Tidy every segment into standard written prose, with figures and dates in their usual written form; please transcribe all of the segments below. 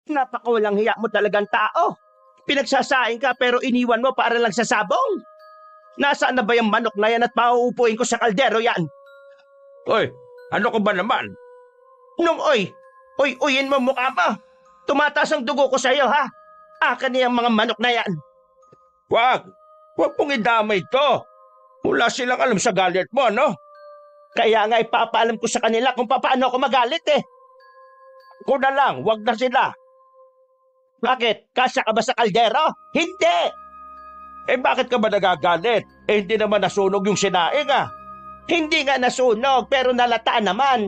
Napakawalang hiya mo talagang tao. Pinagsasaing ka pero iniwan mo para lang sa sabong. Nasaan na ba yung manok na yan at mauupuin ko sa kaldero yan? Oy, ano ka ba naman? Uyin mo mukha mo. Tumataas ang dugo ko sa'yo, ha? Akin niyang mga manok na yan. Wag! Huwag mong idamay to. Wala silang alam sa galit mo, no? Kaya nga ipapaalam ko sa kanila kung paano ako magalit eh. Ako na lang, wag na sila. Bakit? Kasya ka ba sa kaldero? Hindi! Eh bakit ka ba nagagalit? Eh hindi naman nasunog yung sinaing ah. Hindi nga nasunog pero nalata naman.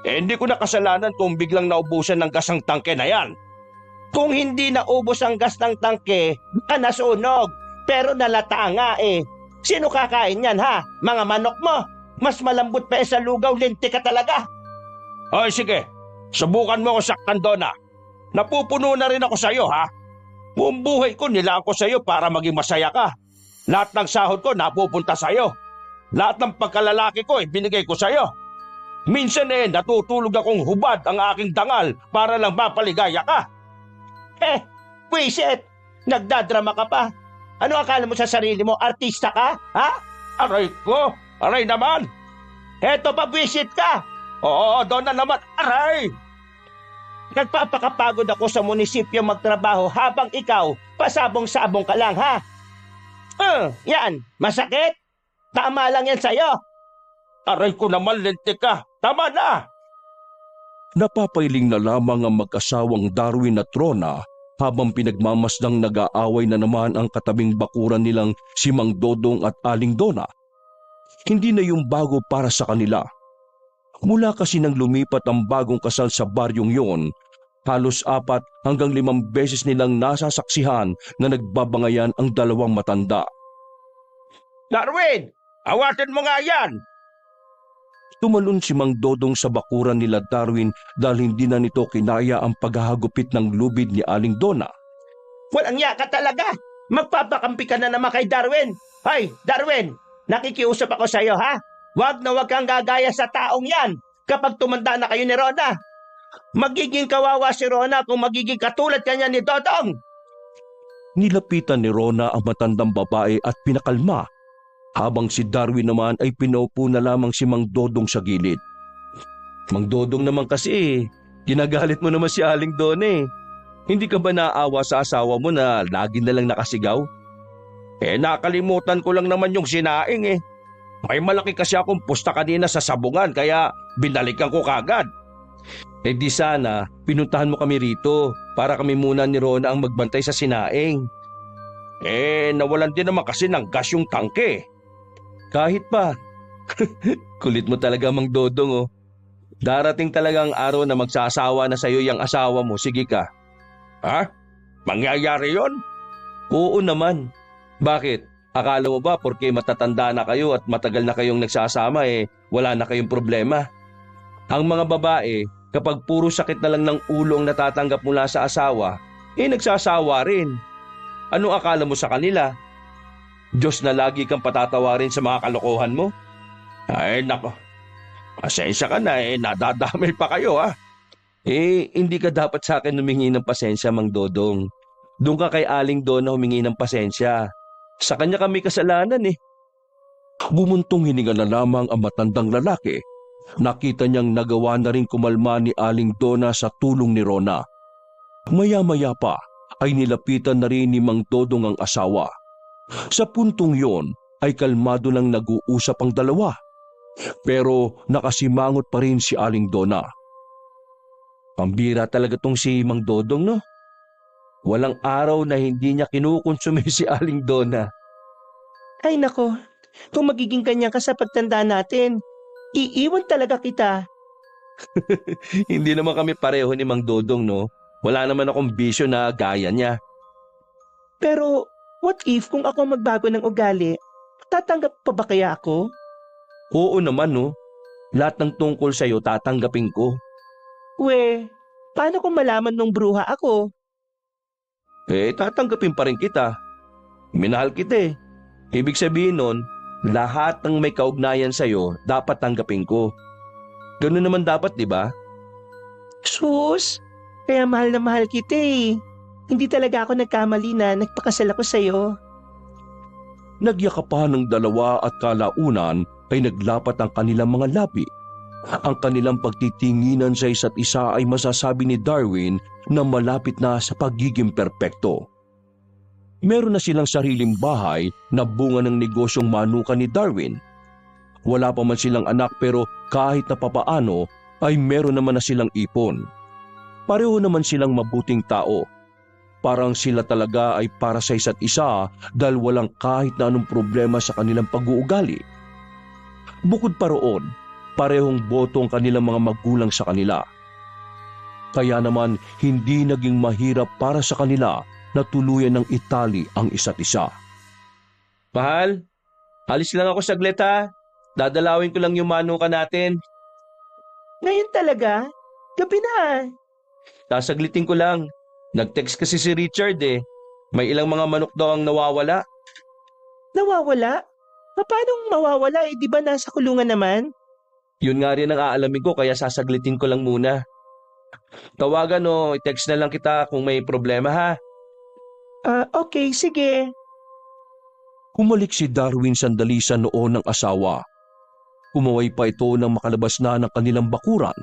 Eh hindi ko na kasalanan kung biglang naubusan ng gas ang tangke na yan. Kung hindi naubos ang gas ng tangke, baka nasunog. Pero nalata nga eh. Sino kakain yan ha? Mga manok mo. Mas malambot pa sa lugaw, linti ka talaga. Ay sige, subukan mo ako saktan doon ah. Napupuno na rin ako sa'yo ha. Buong buhay ko nila ako sa'yo para maging masaya ka. Lahat ng sahod ko napupunta sa'yo. Lahat ng pagkalalaki ko binigay ko sa'yo. Minsan natutulog akong hubad ang aking dangal para lang mapaligaya ka. Buisit! Nagdadrama ka pa. Ano akala mo sa sarili mo? Artista ka? Ha? Aray ko! Aray naman! Eto pa, buisit ka! Oo, doon na naman! Aray! Nagpapakapagod ako sa munisipyo magtrabaho habang ikaw, pasabong-sabong ka lang, ha? Yan, masakit? Tama lang yan sa'yo. Aray ko naman, lintik ka! Tama na! Napapailing na lamang ang mag-asawang Darwin at Rona habang pinagmamasdang nag-aaway na naman ang katabing bakuran nilang si Mang Dodong at Aling Dona. Hindi na yung bago para sa kanila. Mula kasi nang lumipat ang bagong kasal sa baryong yon, halos 4 hanggang 5 beses nilang nasasaksihan na nagbabangayan ang dalawang matanda. Darwin! Awatin mo nga yan! Tumalon si Mang Dodong sa bakuran nila Darwin dahil hindi na nito kinaya ang paghahagupit ng lubid ni Aling Dona. Walang yaka talaga! Magpapakampi ka na naman kay Darwin! Hay, Darwin! Nakikiusap ako sa iyo, ha? Wag na wag kang gagaya sa taong yan kapag tumanda na kayo ni Rona. Magiging kawawa si Rona kung magiging katulad kanya ni Dodong. Nilapitan ni Rona ang matandang babae at pinakalma, habang si Darwin naman ay pinaupo na lamang si Mang Dodong sa gilid. Mang Dodong naman kasi, ginagalit mo naman si Aling Dona eh. Hindi ka ba naawa sa asawa mo na lagi na lang nakasigaw? Nakalimutan ko lang naman yung sinaing eh. May malaki kasi akong pusta kanina sa sabungan kaya binalikan ko kagad. Di sana, pinuntahan mo kami rito para kami muna ni Rona ang magbantay sa sinaing. Nawalan din naman kasi ng gas yung tangke. Kahit pa. Kulit mo talaga, Mang Dodong oh. Darating talagang araw na magsasawa na sa'yo yung asawa mo, sige ka. Ha? Mangyayari yon? Oo naman. Bakit? Akala mo ba porque matatanda na kayo at matagal na kayong nagsasama wala na kayong problema? Ang mga babae, kapag puro sakit na lang ng ulo ang natatanggap mula sa asawa, nagsasawa rin. Anong akala mo sa kanila? Diyos na lagi kang patatawarin sa mga kalokohan mo? Ay nako, pasensya ka na nadadamay pa kayo ha. Hindi ka dapat sa akin humingi ng pasensya, Mang Dodong. Doon ka kay Aling Dona humingi ng pasensya. Sa kanya kami kasalanan eh. Bumuntong hininga na lamang ang matandang lalaki. Nakita niyang nagawa na rin kumalma ni Aling Dona sa tulong ni Rona. Maya-maya pa ay nilapitan na rin ni Mang Dodong ang asawa. Sa puntong yon ay kalmado lang nag-uusap ang dalawa. Pero nakasimangot pa rin si Aling Dona. Pambira talaga tong si Mang Dodong no? Walang araw na hindi niya kinukonsume si Aling Dona. Ay nako, kung magiging kanya ka sa pagtanda natin, iiwan talaga kita. Hindi naman kami pareho ni Mang Dodong no? Wala naman akong bisyo na gaya niya. Pero what if kung ako magbago ng ugali, tatanggap pa ba kaya ako? Oo naman no. Lahat ng tungkol sa'yo tatanggapin ko. Paano kung malaman nung bruha ako? Tatanggapin pa rin kita. Minahal kita eh. Ibig sabihin nun, lahat ng may kaugnayan sa'yo dapat tanggapin ko. Ganun naman dapat, di ba? Sus, Kaya mahal na mahal kita eh. Hindi talaga ako nagkamali na nagpakasal ako sa'yo. Nagyakapan ng dalawa at kalaunan ay naglapat ang kanilang mga labi. Ang kanilang pagtitinginan sa isa't isa ay masasabi ni Darwin na malapit na sa pagiging perpekto. Meron na silang sariling bahay na bunga ng negosyong manukan ni Darwin. Wala pa man silang anak pero kahit na papaano ay meron naman na silang ipon. Pareho naman silang mabuting tao. Parang sila talaga ay para sa isa't isa dahil walang kahit na anong problema sa kanilang pag-uugali. Bukod pa roon, parehong boto ang kanilang mga magulang sa kanila. Kaya naman hindi naging mahirap para sa kanila na tuluyan ng itali ang isa't isa. Mahal, alis lang ako saglit ha. Dadalawin ko lang yung manukan natin. Ngayon talaga? Gabi na. Sasaglitin ko lang. Nag-text kasi si Richard eh. May ilang mga manok daw ang nawawala. Nawawala? Paano mawawala eh? Di ba nasa kulungan naman? Yun nga rin ang aalamin ko kaya sasaglitin ko lang muna. Tawagan o i-text na lang kita kung may problema ha. Okay, sige. Humalik si Darwin sandali sa noo ng asawa. Kumaway pa ito nang makalabas na ng kanilang bakuran.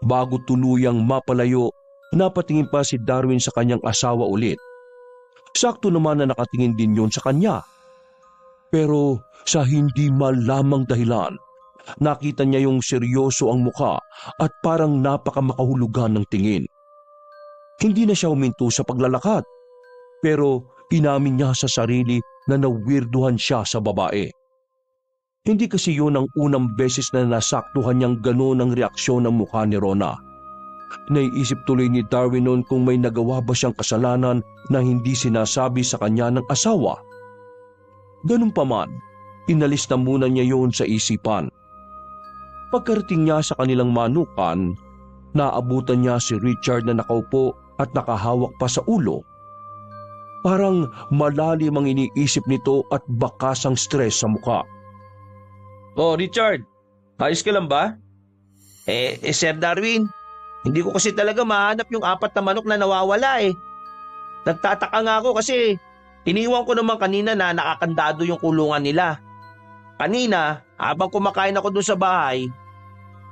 Bago tuluyang mapalayo, napatingin pa si Darwin sa kanyang asawa ulit. Sakto naman na nakatingin din yon sa kanya. Pero sa hindi malamang dahilan, nakita niya yung seryoso ang muka at parang napakamakahulugan ng tingin. Hindi na siya huminto sa paglalakad, pero inamin niya sa sarili na nawirduhan siya sa babae. Hindi kasi yun ang unang beses na nasaktuhan niyang gano'n ang reaksyon ng mukha ni Rona. Naiisip tuloy ni Darwin noon kung may nagawa ba siyang kasalanan na hindi sinasabi sa kanya ng asawa. Ganun pa man, inalis na muna niya yun sa isipan. Pagkarating niya sa kanilang manukan, naabutan niya si Richard na nakaupo at nakahawak pa sa ulo. Parang malalim ang iniisip nito at bakas ang stress sa mukha. Oh, Richard, ayos ka lang ba? Sir Darwin, hindi ko kasi talaga mahanap yung 4 na manok na nawawala eh. Nagtataka nga ako kasi iniwan ko naman kanina na nakakandado yung kulungan nila. Kanina, habang kumakain ako dun sa bahay,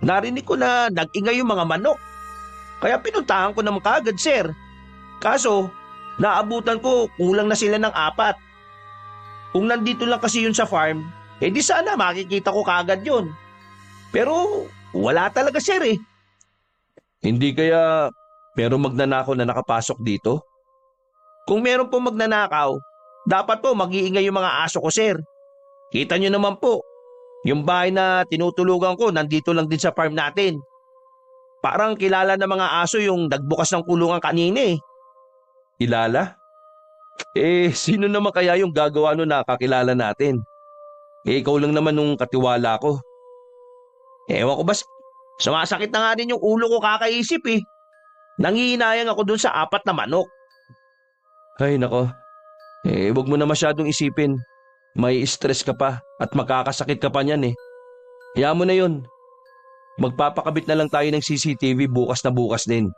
narinig ko na nag-ingay yung mga manok. Kaya pinuntahan ko naman kaagad, sir. Kaso, naabutan ko kulang na sila ng 4. Kung nandito lang kasi yun sa farm, di sana makikita ko kaagad yun. Pero wala talaga, sir eh. Hindi kaya meron magnanakaw na nakapasok dito? Kung meron po magnanakaw, dapat po mag-iingay yung mga aso ko, sir. Kita nyo naman po, yung bahay na tinutulugan ko nandito lang din sa farm natin. Parang kilala ng mga aso yung nagbukas ng kulungan kanina eh. Kilala? Sino naman kaya yung gagawa nun na kakilala natin? Ikaw lang naman nung katiwala ko. Ewan ko ba, sumasakit na nga din yung ulo ko kakaisip eh. Nangihinayang ako dun sa 4 na manok. Ay nako, wag mo na masyadong isipin. May stress ka pa at makakasakit ka pa niyan eh. Hayaan mo na yun. Magpapakabit na lang tayo ng CCTV bukas na bukas din.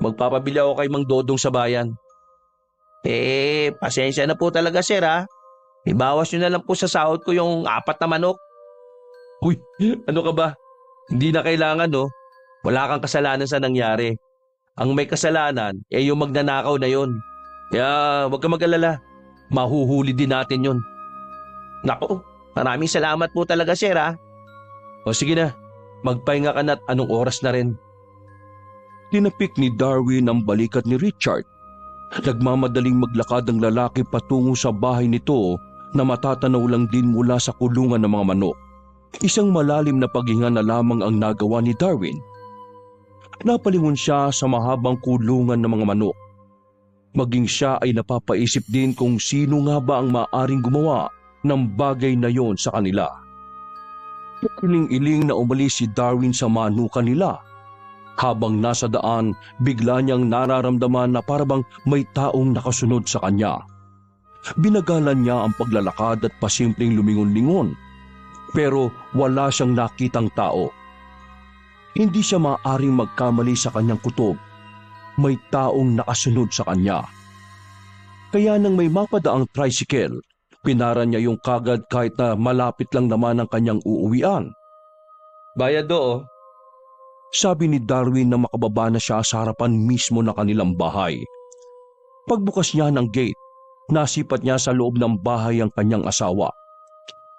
Magpapabili ako kay Mang Dodong sa bayan. Pasensya na po talaga, sir ha. Ibawas nyo na lang po sa sahod ko yung 4 na manok. Uy, ano ka ba? Hindi na kailangan no. Wala kang kasalanan sa nangyari. Ang may kasalanan yung magnanakaw na yon. Kaya huwag ka mag-alala. Mahuhuli din natin yon. Naku, maraming salamat po talaga, sir ha. O sige na, magpahinga ka na't anong oras na rin. Tinapik ni Darwin ang balikat ni Richard. Nagmamadaling maglakad ang lalaki patungo sa bahay nito na matatanaw lang din mula sa kulungan ng mga manok. Isang malalim na paghinga na lamang ang nagawa ni Darwin. Napalingon siya sa mahabang kulungan ng mga manok. Maging siya ay napapaisip din kung sino nga ba ang maaring gumawa ng bagay na yon sa kanila. Iling-iling na umalis si Darwin sa manukan nila. Habang nasa daan, bigla niyang nararamdaman na parabang may taong nakasunod sa kanya. Binagalan niya ang paglalakad at pasimpleng lumingon-lingon. Pero wala siyang nakitang tao. Hindi siya maaaring magkamali sa kanyang kutob may taong nakasunod sa kanya. Kaya nang may mapadaang tricycle, pinara niya yung kagad kahit na malapit lang naman ang kanyang uuwian. "Bayad do," sabi ni Darwin na makababa na siya sa harapan mismo ng kanilang bahay. Pagbukas niya ng gate, nasipat niya sa loob ng bahay ang kanyang asawa.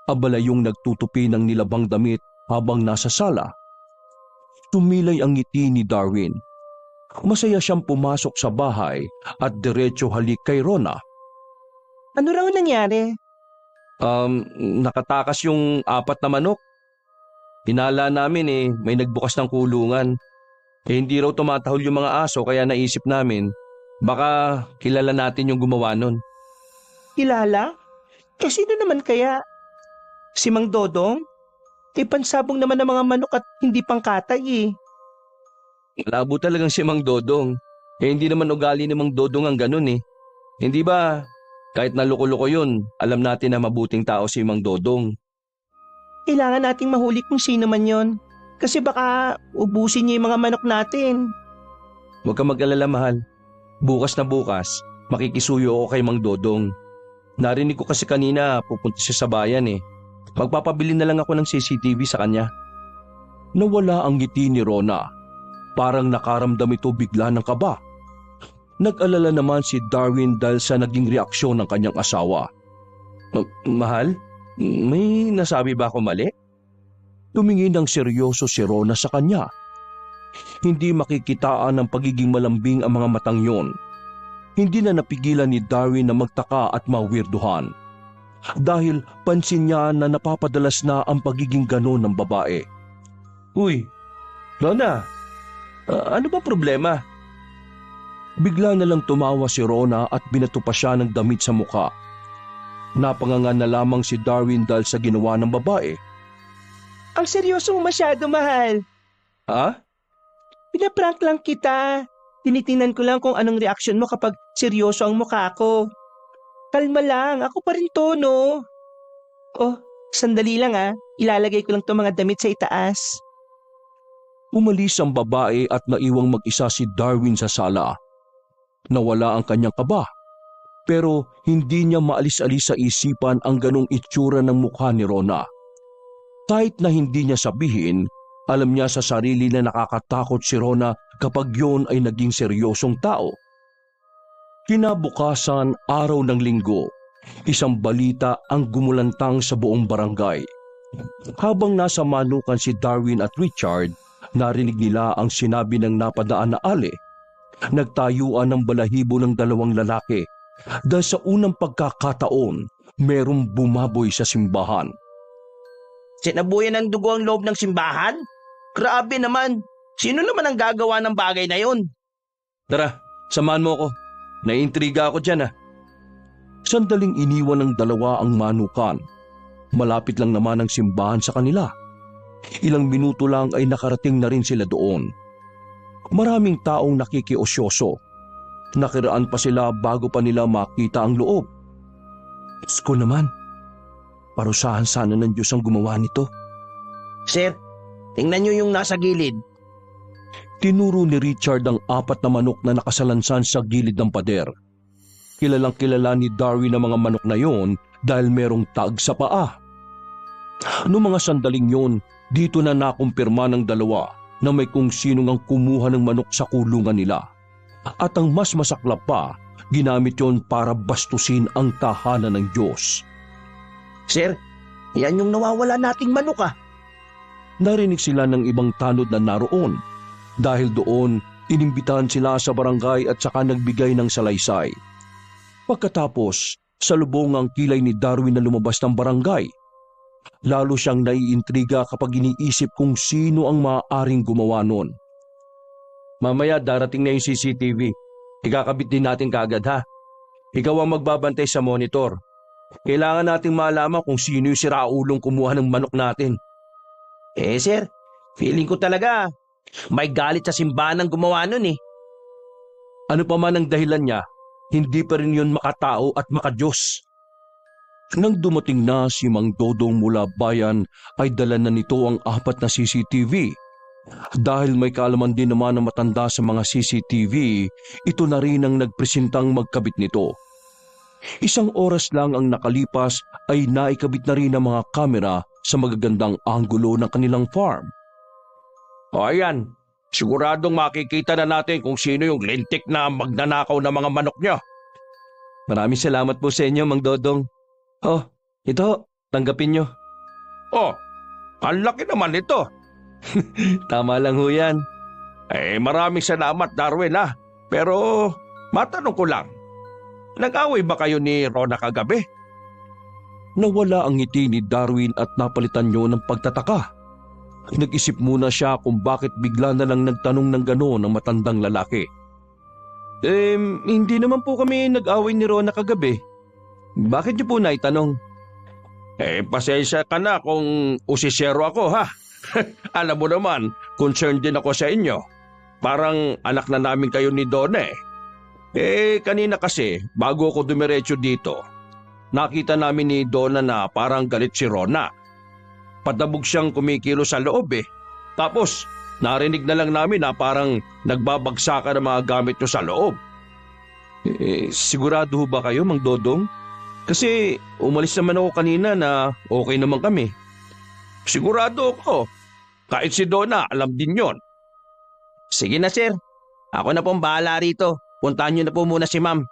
Abala yung nagtutupi ng nilabang damit habang nasa sala. Tumilay ang ngiti ni Darwin. Masaya siyang pumasok sa bahay at diretso halik kay Rona. Ano raw nangyari? Nakatakas yung 4 na manok. Hinala namin may nagbukas ng kulungan. Hindi raw tumatahol yung mga aso kaya naisip namin, baka kilala natin yung gumawa nun. Kilala? Sino naman kaya? Si Mang Dodong? Pansabong naman ng mga manok at hindi pangkatay eh. Malabo talagang si Mang Dodong. Hindi naman ugali ni Mang Dodong ang ganun eh. Hindi ba, kahit naluko-luko yun, alam natin na mabuting tao si Mang Dodong. Kailangan nating mahuli kung sino man yon. Kasi baka ubusin niya yung mga manok natin. Huwag ka mag-alala, mahal. Bukas na bukas, makikisuyo ako kay Mang Dodong. Narinig ko kasi kanina pupunta siya sa bayan eh. Magpapabili na lang ako ng CCTV sa kanya. Nawala ang ngiti ni Rona. Parang nakaramdam ito bigla ng kaba. Nag-alala naman si Darwin dahil sa naging reaksyon ng kanyang asawa. Mahal, may nasabi ba ako mali? Tumingin ng seryoso si Rona sa kanya. Hindi makikitaan ng pagiging malambing ang mga matang yon. Hindi na napigilan ni Darwin na magtaka at mawirduhan. Dahil pansin niya na napapadalas na ang pagiging ganon ng babae. Uy, Rona, ano ba problema? Bigla na lang tumawa si Rona at binato pa siya ng damit sa muka. Napanganga na lamang si Darwin dahil sa ginawa ng babae. Ang seryoso mo masyado, mahal. Ha? Pinaprank lang kita. Tinitingnan ko lang kung anong reaksyon mo kapag seryoso ang mukha ko. Kalma lang, ako pa rin to, no? Oh, sandali lang ilalagay ko lang to mga damit sa itaas. Umalis ang babae at naiwang mag-isa si Darwin sa sala. Nawala ang kanyang kaba, pero hindi niya maalis-alis sa isipan ang ganong itsura ng mukha ni Rona. Kahit na hindi niya sabihin, alam niya sa sarili na nakakatakot si Rona kapag yon ay naging seryosong tao. Kinabukasan, araw ng linggo, isang balita ang gumulantang sa buong barangay. Habang nasa manukan si Darwin at Richard, narinig nila ang sinabi ng napadaan na ale. Nagtayuan ng balahibo ng 2 lalaki dahil sa unang pagkakataon, merong bumaboy sa simbahan. Sinabuyan ng dugo ang loob ng simbahan? Grabe naman. Sino naman ang gagawa ng bagay na yon? Tara, samahan mo ako. Naiintriga ako dyan. Sandaling iniwan ng 2 ang manukan. Malapit lang naman ang simbahan sa kanila. Ilang minuto lang ay nakarating na rin sila doon. Maraming taong nakikiosyoso. Nakiraan pa sila bago pa nila makita ang loob. Diyos ko naman, parusahan sana ng Diyos ang gumawa nito. Sir, tingnan niyo yung nasa gilid. Tinuro ni Richard ang 4 na manok na nakasalansan sa gilid ng pader. Kilalang kilala ni Darwin ang mga manok na yon dahil merong tag sa paa. Noong mga sandaling yon, dito na nakumpirma ng 2 na may kung sinong ang kumuha ng manok sa kulungan nila. At ang mas masaklap pa, ginamit yon para bastusin ang tahanan ng Diyos. Sir, yan yung nawawala nating manok Narinig sila ng ibang tanod na naroon. Dahil doon, inimbitahan sila sa barangay at saka nagbigay ng salaysay. Pagkatapos, salubong ang kilay ni Darwin na lumabas ng barangay. Lalo siyang naiintriga kapag iniisip kung sino ang maaaring gumawa nun. Mamaya darating na yung CCTV. Ikakabit din natin kaagad ha. Ikaw ang magbabantay sa monitor. Kailangan nating malaman kung sino yung siraulong kumuha ng manok natin. Sir, feeling ko talaga may galit sa simbahan ang gumawa nun Ano pa man ang dahilan niya, hindi pa rin yun makatao at makadiyos. Nang dumating na si Mang Dodong mula bayan ay dala na nito ang 4 na CCTV Dahil may kaalaman din naman ng matanda sa mga CCTV, ito na rin ang nagpresentang magkabit nito. Isang oras lang ang nakalipas ay naikabit na rin ang mga kamera sa magagandang anggulo ng kanilang farm. O ayan, siguradong makikita na natin kung sino yung lintik na magnanakaw ng mga manok nyo. Maraming salamat po sa inyo, Mang Dodong. Oh, ito, tanggapin nyo. Oh, ang laki naman ito. Tama lang ho yan. Maraming salamat, Darwin ha. Pero matanong ko lang, nag-away ba kayo ni Rona kagabi? Nawala ang ngiti ni Darwin at napalitan niyo ng pagtataka. Nag-isip muna siya kung bakit bigla na lang nagtanong ng gano'n ang matandang lalaki. Hindi naman po kami nag-away ni Rona kagabi. Bakit niyo po naitanong? Pasensya ka na kung usisero ako ha. Alam mo naman, concerned din ako sa inyo. Parang anak na namin kayo ni Donna eh. Kanina kasi, bago ako dumiretso dito, nakita namin ni Donna na parang galit si Rona. Patabog siyang kumikilo sa loob eh. Tapos, narinig na lang namin na parang nagbabagsakan ng mga gamit nyo sa loob. Sigurado ba kayo, Mang Dodong? Kasi umalis naman ako kanina na okay naman kami. Sigurado ako. Kahit si Donna, alam din yon. Sige na, sir. Ako na pong bahala rito. Puntahan niyo na po muna si ma'am.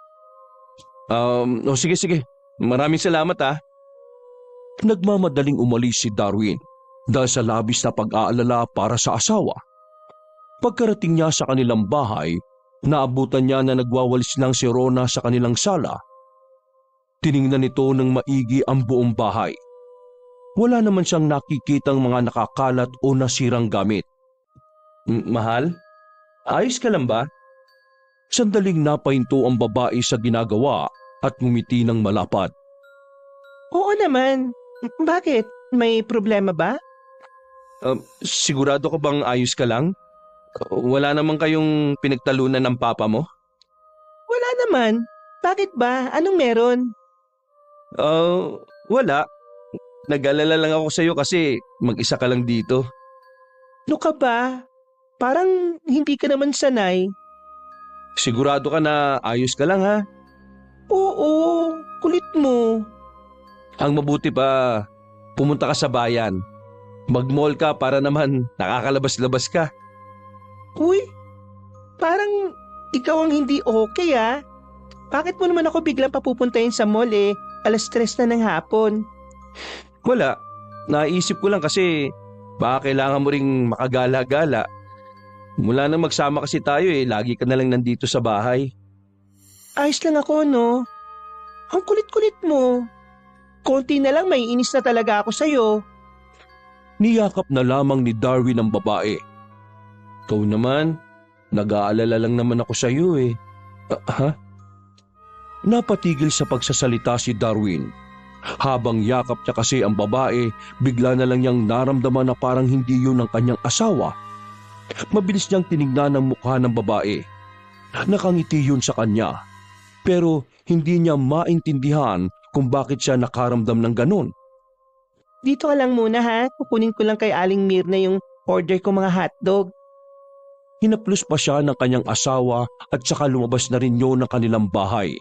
Sige. Maraming salamat ha. Nagmamadaling umalis si Darwin dahil sa labis na pag-aalala para sa asawa. Pagkarating niya sa kanilang bahay, naabutan niya na nagwawalis lang si Rona sa kanilang sala. Tiningnan nito ng maigi ang buong bahay. Wala naman siyang nakikitang mga nakakalat o nasirang gamit. Mahal? Ayos ka lang ba? Sandaling napahinto ang babae sa ginagawa at ngumiti ng malapad. Oo naman. Bakit? May problema ba? Sigurado ka bang ayos ka lang? Wala naman kayong pinagtalunan ng papa mo? Wala naman. Bakit ba? Anong meron? Wala. Nag-alala lang ako sa iyo kasi mag-isa ka lang dito. Ano ka ba? Parang hindi ka naman sanay. Sigurado ka na ayos ka lang ha? Oo, kulit mo. Ang mabuti pa, pumunta ka sa bayan. Mag-mall ka para naman nakakalabas-labas ka. Uy, parang ikaw ang hindi okay ah. Bakit mo naman ako biglang papupuntahin sa mall eh? 3:00 na ng hapon. Wala, naisip ko lang kasi baka kailangan mo ring makagala-gala. Mula nang magsama kasi tayo lagi ka na lang nandito sa bahay. Ayos lang ako no. Ang kulit-kulit mo. Konti na lang may inis na talaga ako sa'yo. Niyakap na lamang ni Darwin ang babae. Ikaw naman, nag-aalala lang naman ako sa iyo eh. Ha? Napatigil sa pagsasalita si Darwin. Habang yakap niya kasi ang babae, bigla na lang niyang naramdaman na parang hindi yun ang kanyang asawa. Mabilis niyang tinignan ang mukha ng babae. Nakangiti yun sa kanya. Pero hindi niya maintindihan kung bakit siya nakaramdam ng ganun. Dito ka lang muna ha. Kukunin ko lang kay Aling Mirna yung order ko mga hotdog. Hinaplos pa siya ng kanyang asawa at saka lumabas na rin yun ng kanilang bahay.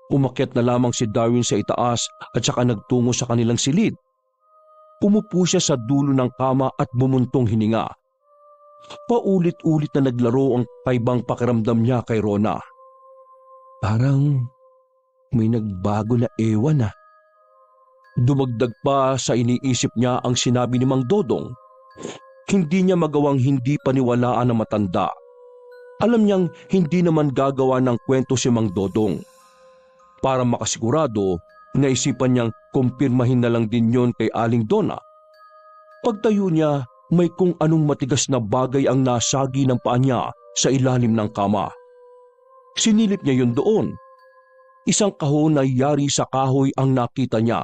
Umakyat na lamang si Darwin sa itaas at saka nagtungo sa kanilang silid. Umupo siya sa dulo ng kama at bumuntong hininga. Paulit-ulit na naglaro ang kaibang pakiramdam niya kay Rona. Parang may nagbago na ewan ah. Dumagdag pa sa iniisip niya ang sinabi ni Mang Dodong. Hindi niya magawang hindi paniwalaan ng matanda. Alam niyang hindi naman gagawa ng kwento si Mang Dodong. Para makasigurado, naisipan niyang kumpirmahin na lang din yon kay Aling Donna. Pagtayo niya, may kung anong matigas na bagay ang nasagi ng paa niya sa ilalim ng kama. Sinilip niya yun doon. Isang kahon na yari sa kahoy ang nakita niya.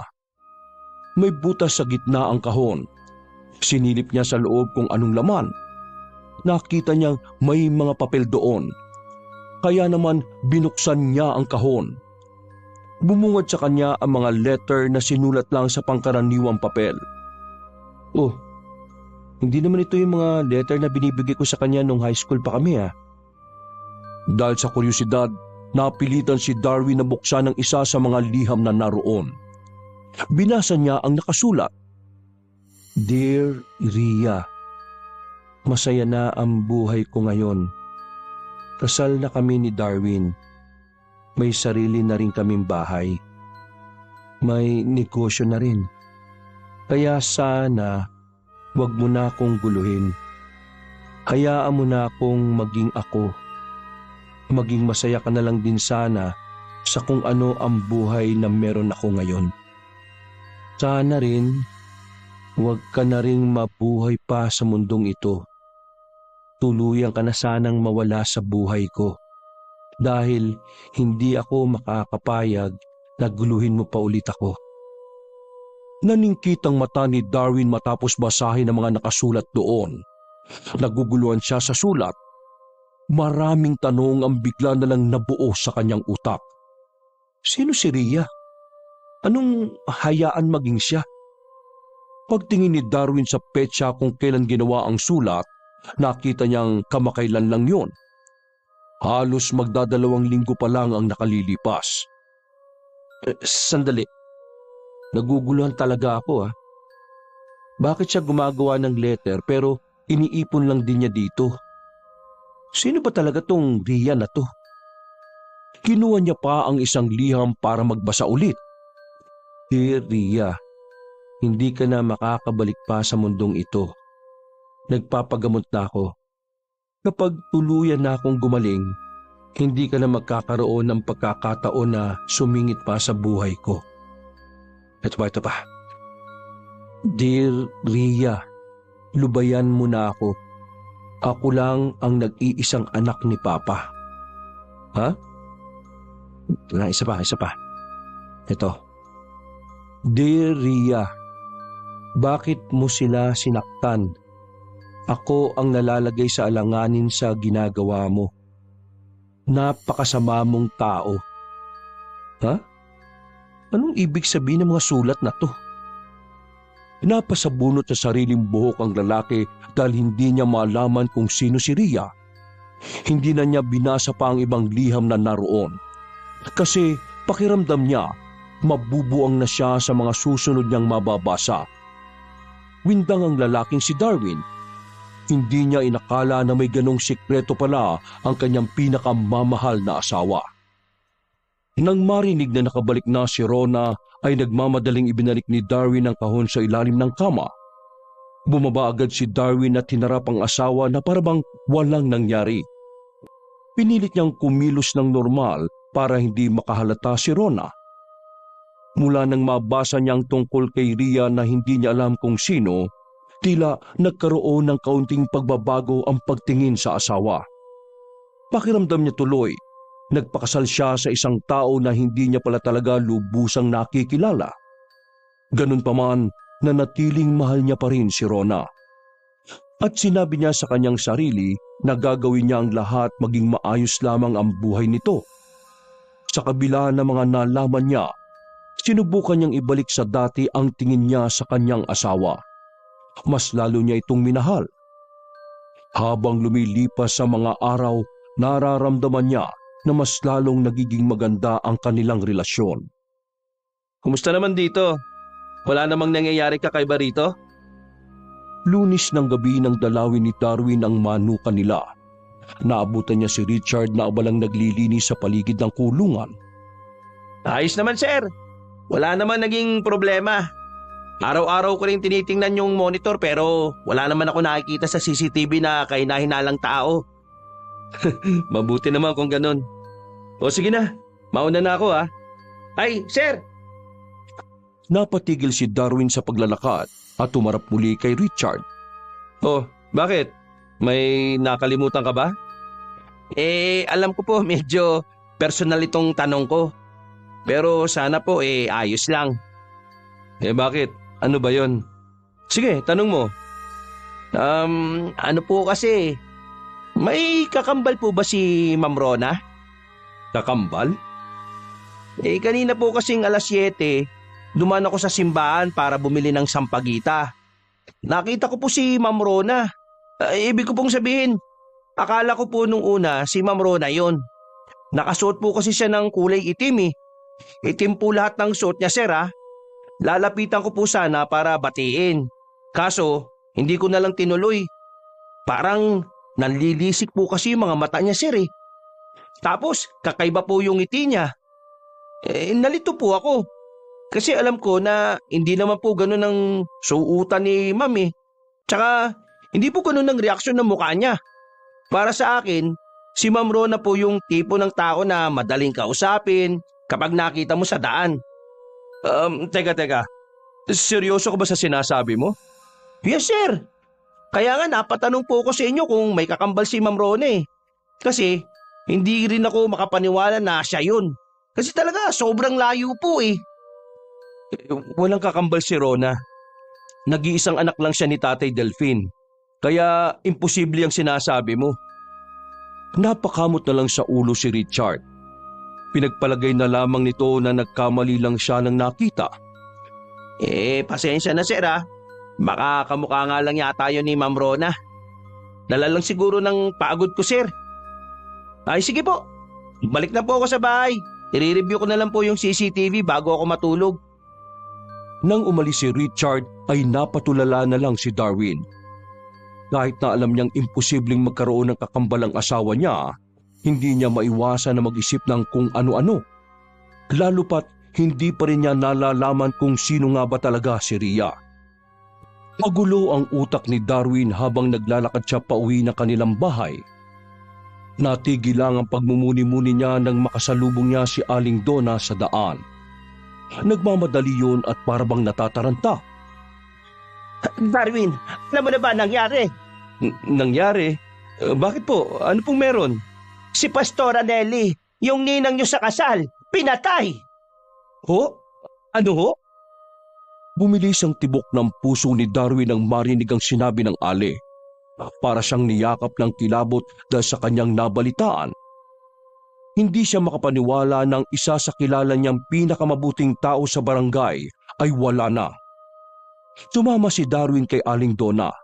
May butas sa gitna ang kahon. Sinilip niya sa loob kung anong laman. Nakita niyang may mga papel doon. Kaya naman binuksan niya ang kahon. Bumungad sa kanya ang mga letter na sinulat lang sa pangkaraniwang papel. Oh, Hindi naman ito yung mga letter na binibigay ko sa kanya nung high school pa kami Dahil sa kuryosidad, napilitan si Darwin na buksan ang isa sa mga liham na naroon. Binasa niya ang nakasulat. Dear Ria, masaya na ang buhay ko ngayon. Kasal na kami ni Darwin. May sarili na rin kaming bahay. May negosyo na rin. Kaya sana wag mo na akong guluhin. Hayaan mo na akong maging ako. Maging masaya ka na lang din sana sa kung ano ang buhay na meron ako ngayon. Sana rin, wag ka na ring mabuhay pa sa mundong ito. Tuluyan ka na sanang mawala sa buhay ko. Dahil hindi ako makakapayag na guluhin mo pa ulit ako. Naningkit ang mata ni Darwin matapos basahin ang mga nakasulat doon. Naguguluhan siya sa sulat. Maraming tanong ang bigla na lang nabuo sa kanyang utak. Sino si Ria? Anong hayaan maging siya? Pagtingin ni Darwin sa petsa kung kailan ginawa ang sulat, nakita niyang kamakailan lang yun. Halos magdadalawang linggo pa lang ang nakalilipas. Sandali. Naguguluhan talaga ako Bakit siya gumagawa ng letter pero iniipon lang din niya dito? Sino ba talaga tong Ria na to? Kinuha niya pa ang isang liham para magbasa ulit. Dear Ria, hindi ka na makakabalik pa sa mundong ito. Nagpapagamot na ako. Kapag tuluyan na akong gumaling, hindi ka na magkakaroon ng pagkakataon na sumingit pa sa buhay ko. Ito pa. Dear Ria, lubayan mo na ako. Ako lang ang nag-iisang anak ni Papa. Isa pa. Ito. Dear Ria, bakit mo sila sinaktan? Ako ang nalalagay sa alanganin sa ginagawa mo. Napakasama mong tao. Anong ibig sabihin ng mga sulat na to? Napasabunot sa sariling buhok ang lalaki dahil hindi niya malaman kung sino si Ria. Hindi na niya binasa pa ang ibang liham na naroon. Kasi pakiramdam niya, mabubuang na siya sa mga susunod niyang mababasa. Windang ang lalaking si Darwin. Hindi niya inakala na may ganong sikreto pala ang kanyang pinakamamahal na asawa. Nang marinig na nakabalik na si Rona, ay nagmamadaling ibinalik ni Darwin ang kahon sa ilalim ng kama. Bumaba agad si Darwin at hinarap ang asawa na parabang walang nangyari. Pinilit niyang kumilos ng normal para hindi makahalata si Rona. Mula nang mabasa niya ang tungkol kay Ria na hindi niya alam kung sino, tila nagkaroon ng kaunting pagbabago ang pagtingin sa asawa. Pakiramdam niya tuloy, nagpakasal siya sa isang tao na hindi niya pala talaga lubusang nakikilala. Ganun pa man, nanatiling mahal niya pa rin si Rona. At sinabi niya sa kanyang sarili na gagawin niya ang lahat maging maayos lamang ang buhay nito. Sa kabila ng mga nalaman niya, sinubukan niyang ibalik sa dati ang tingin niya sa kanyang asawa. Mas lalo niya itong minahal. Habang lumilipas sa mga araw, nararamdaman niya na mas lalong nagiging maganda ang kanilang relasyon. Kumusta naman dito? Wala namang nangyayari kakaiba rito? Lunis ng gabi nang dalawin ni Darwin ang manukan nila. Naabutan niya si Richard na abalang naglilinis sa paligid ng kulungan. Ayos naman, sir. Wala naman naging problema. Araw-araw ko rin tinitingnan yung monitor pero wala naman ako nakikita sa CCTV na kahina-hinalang tao. Mabuti naman kung ganun. O sige na, mauna na ako Ay, sir! Napatigil si Darwin sa paglalakad at tumarap muli kay Richard. Oh, bakit? May nakalimutan ka ba? Alam ko po medyo personal itong tanong ko. Pero sana po ayos lang. Bakit? Ano ba yon? Sige, tanong mo. Ano po kasi, may kakambal po ba si Ma'am Rona? Kakambal? Kanina po kasing 7:00, dumaan ako sa simbahan para bumili ng sampagita. Nakita ko po si Ma'am Rona. Ibig ko pong sabihin, akala ko po nung una si Ma'am Rona yon. Nakasuot po kasi siya ng kulay itim eh. Itim po lahat ng suot niya, sir ah. Lalapitan ko po sana para batiin. Kaso, hindi ko na lang tinuloy. Parang nanlilisik po kasi yung mga mata niya, sir eh. Tapos, kakaiba po yung ngiti niya. Nalito po ako. Kasi alam ko na hindi naman po ganun ang suutan ni ma'am eh. Tsaka, hindi po ganun ang reaksyon ng mukha niya. Para sa akin, si Ma'am Rona po yung tipo ng tao na madaling kausapin kapag nakita mo sa daan. Teka. Seryoso ka ba sa sinasabi mo? Yes, sir. Kaya nga napatanong po ako sa inyo kung may kakambal si Ma'am Rona eh. Kasi, hindi rin ako makapaniwala na siya yun. Kasi talaga, sobrang layo po eh. Walang kakambal si Rona. Nag-iisang anak lang siya ni Tatay Delfin. Kaya imposible ang sinasabi mo. Napakamot na lang sa ulo si Richard. Pinagpalagay na lamang nito na nagkamali lang siya ng nakita. Pasensya na sir ah. Baka kamukha nga lang yata yun ni Ma'am Rona. Dala lang siguro ng pagod ko sir. Ay sige po. Balik na po ako sa bahay. I-review ko na lang po yung CCTV bago ako matulog. Nang umalis si Richard ay napatulala na lang si Darwin. Kahit na alam niyang imposibleng magkaroon ng kakambalang asawa niya, hindi niya maiwasan na mag-isip ng kung ano-ano. Lalo pat hindi pa rin niya nalalaman kung sino nga ba talaga si Rhea. Magulo ang utak ni Darwin habang naglalakad siya pauwi ng kanilang bahay. Natigil lang ang pagmumuni-muni niya nang makasalubong niya si Aling Donna sa daan. Nagmamadali yun at parabang natataranta. Darwin, alam mo na ba nangyari? Nangyari? Bakit po? Ano pong meron? Si Pastora Nelly, yung ninang niyo sa kasal, pinatay. Ho? Ano ho? Bumilis ang tibok ng puso ni Darwin nang marinig ang sinabi ng Ali. Para siyang niyakap ng kilabot dahil sa kanyang nabalitaan. Hindi siya makapaniwala ng isa sa kilala niyang pinakamabuting tao sa barangay ay wala na. Tumama si Darwin kay Aling Donna.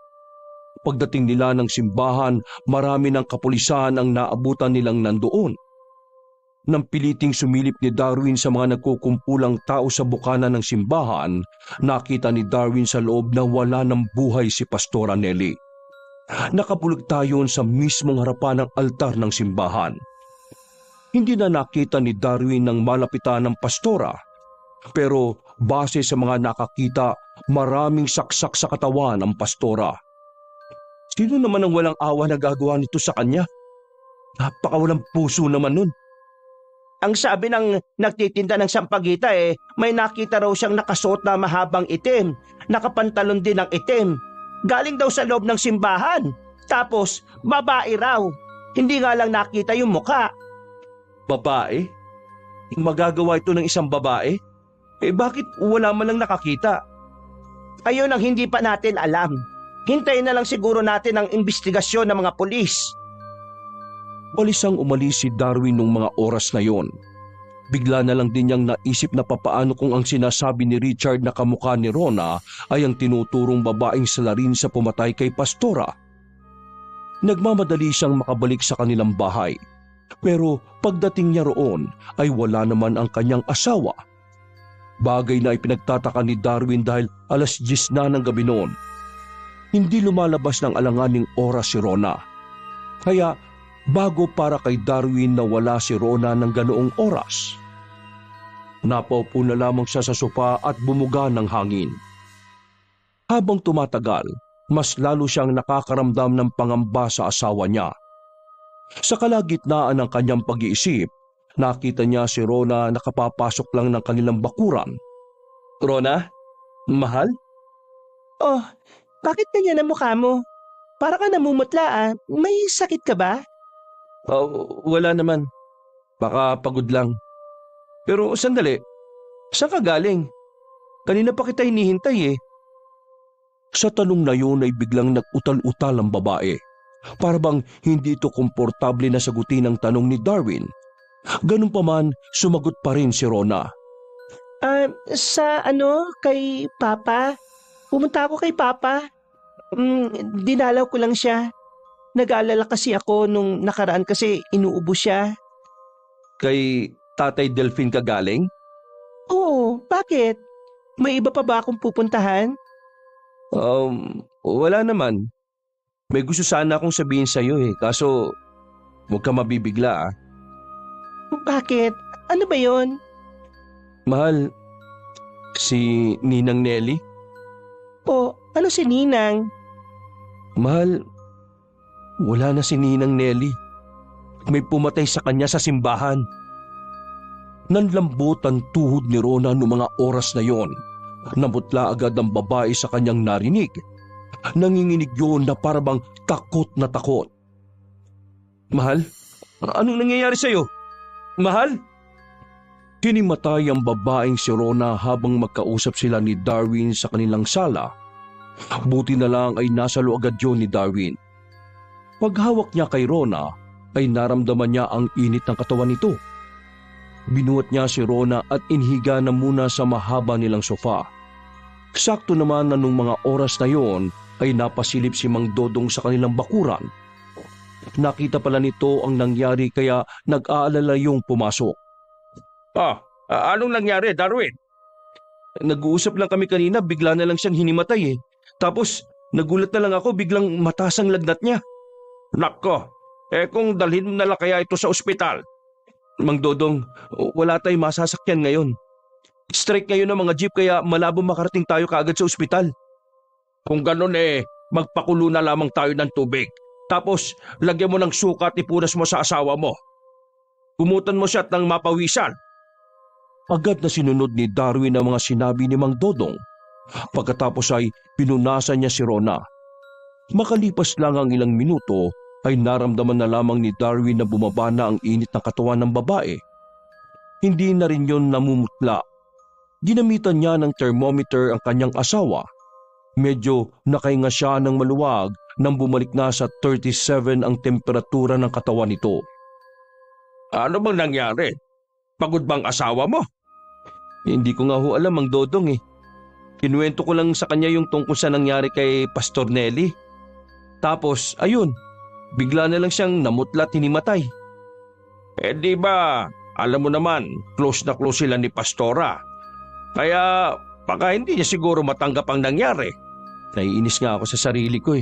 Pagdating nila ng simbahan, marami ng kapulisan ang naabutan nilang nandoon. Nang piliting sumilip ni Darwin sa mga nagkukumpulang tao sa bukana ng simbahan, nakita ni Darwin sa loob na wala ng buhay si Pastora Nelly. Nakapulog tayo sa mismong harapan ng altar ng simbahan. Hindi na nakita ni Darwin ng malapitan ng pastora, pero base sa mga nakakita, maraming saksak sa katawan ng pastora. Sino naman ang walang awa na gagawa nito sa kanya? Napakawalang puso naman nun. Ang sabi ng nagtitinda ng sampagita may nakita raw siyang nakasuot na mahabang itim, nakapantalon din ng itim. Galing daw sa loob ng simbahan. Tapos, babae raw. Hindi nga lang nakita yung mukha. Babae? Magagawa ito ng isang babae? Bakit wala man lang nakakita? Ayun ang hindi pa natin alam. Hintayin na lang siguro natin ang investigasyon ng mga pulis. Balisang umalis si Darwin nung mga oras na yon. Bigla na lang din niyang naisip na papaano kung ang sinasabi ni Richard na kamukha ni Rona ay ang tinuturong babaeng salarin sa pumatay kay Pastora. Nagmamadali siyang makabalik sa kanilang bahay. Pero pagdating niya roon ay wala naman ang kanyang asawa. Bagay na ipinagtataka ni Darwin dahil 10:00 na ng gabi noon. Hindi lumalabas ng alanganing oras si Rona. Kaya bago para kay Darwin na wala si Rona ng ganoong oras. Napaupo na lamang siya sa sopa at bumuga ng hangin. Habang tumatagal, mas lalo siyang nakakaramdam ng pangamba sa asawa niya. Sa kalagitnaan ng kanyang pag-iisip, nakita niya si Rona nakapapasok lang ng kanilang bakuran. Rona? Mahal? Oh, bakit ganyan ang mukha mo? Para ka namumutla ah. May sakit ka ba? Wala naman. Baka pagod lang. Pero sandali, saan ka galing? Kanina pa kita hinihintay eh. Sa tanong na yun ay biglang nag-utal-utal ang babae. Para bang hindi ito komportable na sagutin ang tanong ni Darwin. Ganun pa man, sumagot pa rin si Rona. Kay Papa? Pumunta ako kay Papa. Dinalaw ko lang siya. Nag-aalala kasi ako nung nakaraan kasi inuubo siya. Kay Tatay Delphine ka galing? Oo, bakit? May iba pa ba akong pupuntahan? Wala naman. May gusto sana akong sabihin sa'yo kaso huwag ka mabibigla. Bakit? Ano ba yon? Mahal, si Ninang Nelly? O, ano si Ninang? Mahal, wala na si Ninang Nelly. May pumatay sa kanya sa simbahan. Nanlambot ang tuhod ni Rona noong mga oras na yon. Namutla agad ang babae sa kanyang narinig. Nanginginig yun na parabang takot na takot. Mahal, anong nangyayari sa'yo? Mahal? Hinimatay ang babaeng si Rona habang magkausap sila ni Darwin sa kanilang sala. Buti na lang ay nasalo agad yun ni Darwin. Paghawak niya kay Rona ay naramdaman niya ang init ng katawan nito. Binuhat niya si Rona at inhiga na muna sa mahaba nilang sofa. Sakto naman na nung mga oras na yon ay napasilip si Mang Dodong sa kanilang bakuran. Nakita pala nito ang nangyari kaya nag-aalala yung pumasok. Anong nangyari, Darwin? Nag-uusap lang kami kanina, bigla na lang siyang hinimatay. Tapos nagulat na lang ako, biglang mataas ang lagnat niya. Nako, kung dalhin mo na lang kaya ito sa ospital. Mang Dodong, wala tayong masasakyan ngayon. Strike ngayon ng mga jeep kaya malabo makarating tayo kaagad sa ospital. Kung ganun magpakulo na lamang tayo ng tubig. Tapos, lagyan mo ng suka at ipunas mo sa asawa mo. Pumutan mo siya at nang mapawisan. Agad na sinunod ni Darwin ang mga sinabi ni Mang Dodong. Pagkatapos ay pinunasan niya si Rona. Makalipas lang ang ilang minuto ay naramdaman na lamang ni Darwin na bumaba na ang init ng katawan ng babae. Hindi na rin yun namumutla. Ginamitan niya ng thermometer ang kanyang asawa. Medyo nakahinga siya ng maluwag nang bumalik na sa 37 ang temperatura ng katawan nito. Ano bang nangyari? Pagod bang asawa mo? Hindi ko nga ho alam, Mang Dodong. Kinuwento ko lang sa kanya yung tungkol sa nangyari kay Pastor Nelly. Tapos, ayun, bigla na lang siyang namutla at hinimatay. Di ba, alam mo naman, close na close sila ni Pastora. Kaya baka hindi niya siguro matanggap ang nangyari. Naiinis nga ako sa sarili ko.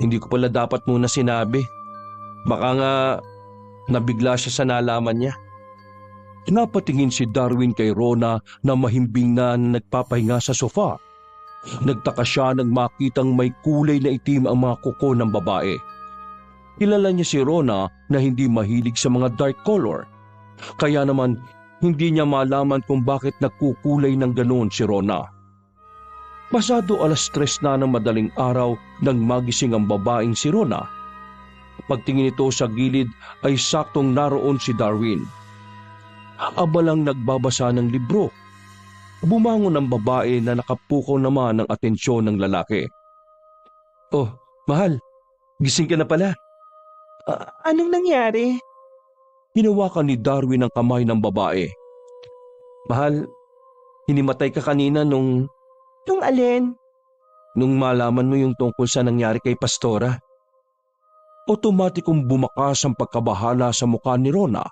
Hindi ko pala dapat muna sinabi. Baka nga nabigla siya sa nalaman niya. Napatingin si Darwin kay Rona na mahimbing na nagpapahinga sa sofa. Nagtaka siya nang makitang may kulay na itim ang mga kuko ng babae. Kilala niya si Rona na hindi mahilig sa mga dark color. Kaya naman hindi niya malaman kung bakit nagkukulay ng ganoon si Rona. Pasado 3:00 na ng madaling araw nang magising ang babaeng si Rona. Pagtingin ito sa gilid ay saktong naroon si Darwin. Abalang nagbabasa ng libro. Bumangon ang babae na nakapukaw naman ng atensyon ng lalaki. Oh, mahal, gising ka na pala. Anong nangyari? Hinawakan ni Darwin ang kamay ng babae. Mahal, hinimatay ka kanina nung Alin? nung malaman mo yung tungkol sa nangyari kay Pastora. Otomatikong bumakas ang pagkabahala sa mukha ni Rona.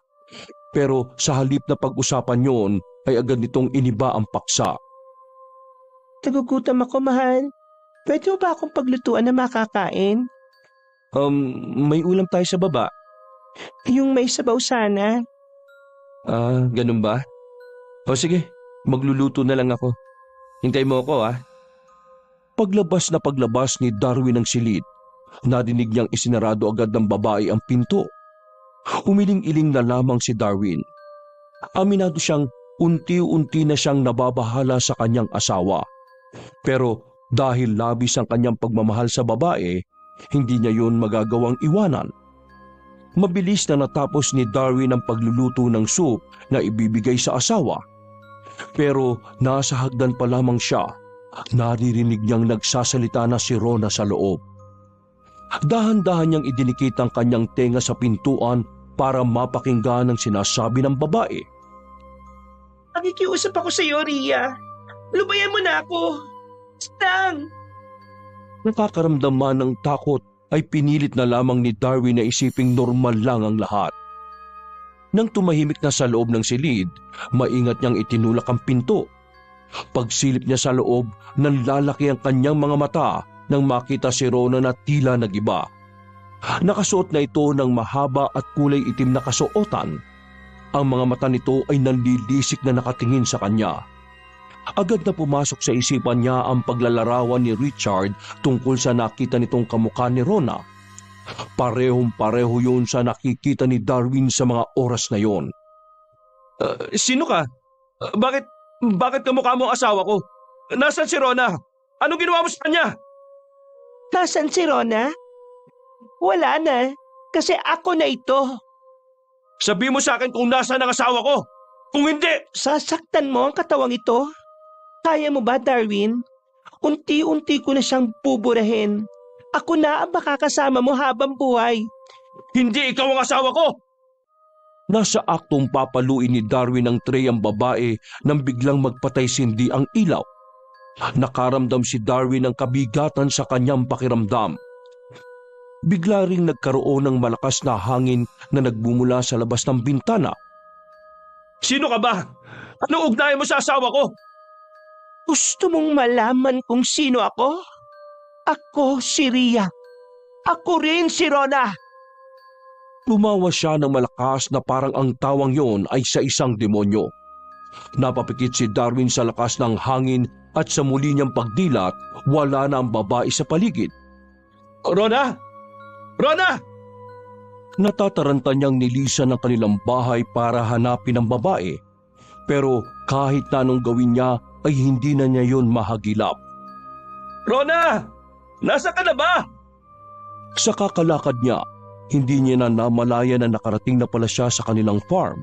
Pero sa halip na pag-usapan yon ay agad nitong iniba ang paksa. Nagugutom ako, mahal. Pwede mo ba akong paglutuan na makakain? May ulam tayo sa baba. Yung may sabaw sana. Ganun ba? O sige, magluluto na lang ako. Hintay mo ako. Paglabas na paglabas ni Darwin ng silid, nadinig niyang isinarado agad ng babae ang pinto. Umiling-iling na lamang si Darwin. Aminado siyang unti-unti na siyang nababahala sa kanyang asawa. Pero dahil labis ang kanyang pagmamahal sa babae, hindi niya yun magagawang iwanan. Mabilis na natapos ni Darwin ang pagluluto ng soup na ibibigay sa asawa. Pero nasa hagdan pa lamang siya, naririnig niyang nagsasalita na si Rona sa loob. Dahan-dahan niyang idinikit ang kanyang tenga sa pintuan para mapakinggan ang sinasabi ng babae. Nakikiusap ako sa iyo, Ria. Lubayan mo na ako. Stang! Nakakaramdam man ng takot ay pinilit na lamang ni Darwin na isiping normal lang ang lahat. Nang tumahimik na sa loob ng silid, maingat niyang itinulak ang pinto. Pagsilip niya sa loob, nanlalaki ang kanyang mga mata nang makita si Rona na tila nagiba. Nakasuot na ito ng mahaba at kulay itim na kasuotan. Ang mga mata nito ay nanlilisik na nakatingin sa kanya. Agad na pumasok sa isipan niya ang paglalarawan ni Richard tungkol sa nakita nitong kamukha ni Rona. Parehong-pareho yun sa nakikita ni Darwin sa mga oras na yon. Sino ka? Bakit kamukha mo ang asawa ko? Nasaan si Rona? Anong ginawa mo sa kanya? Nasaan si Rona? Wala na, kasi ako na ito. Sabi mo sa akin kung nasaan ang asawa ko. Kung hindi, Sasaktan mo ang katawang ito? Kaya mo ba, Darwin? Unti-unti ko na siyang buburahin. Ako na ang makakasama mo habang buhay. hindi ikaw ang asawa ko. Nasa aktong papaluin ni Darwin ng tray ang babae nang biglang magpatay-sindi ang ilaw. Nakaramdam si Darwin ng kabigatan sa kanyang pakiramdam. Bigla ring nagkaroon ng malakas na hangin na nagbumula sa labas ng bintana. Sino ka ba? Anong ugnayan mo sa asawa ko? Gusto mong malaman kung sino ako? Ako si Ria. Ako rin si Rona. Tumawa siya ng malakas na parang ang tawang yon ay sa isang demonyo. Napapikit si Darwin sa lakas ng hangin at sa muli niyang pagdilat, wala na ang babae sa paligid. Rona! Rona! Natataranta niyang nilisan ng kanilang bahay para hanapin ang babae. Pero kahit na anong gawin niya ay hindi na niya yon mahagilap. Rona! Nasa ka na ba? Sa kakalakad niya, hindi niya na namalaya na nakarating na pala siya sa kanilang farm.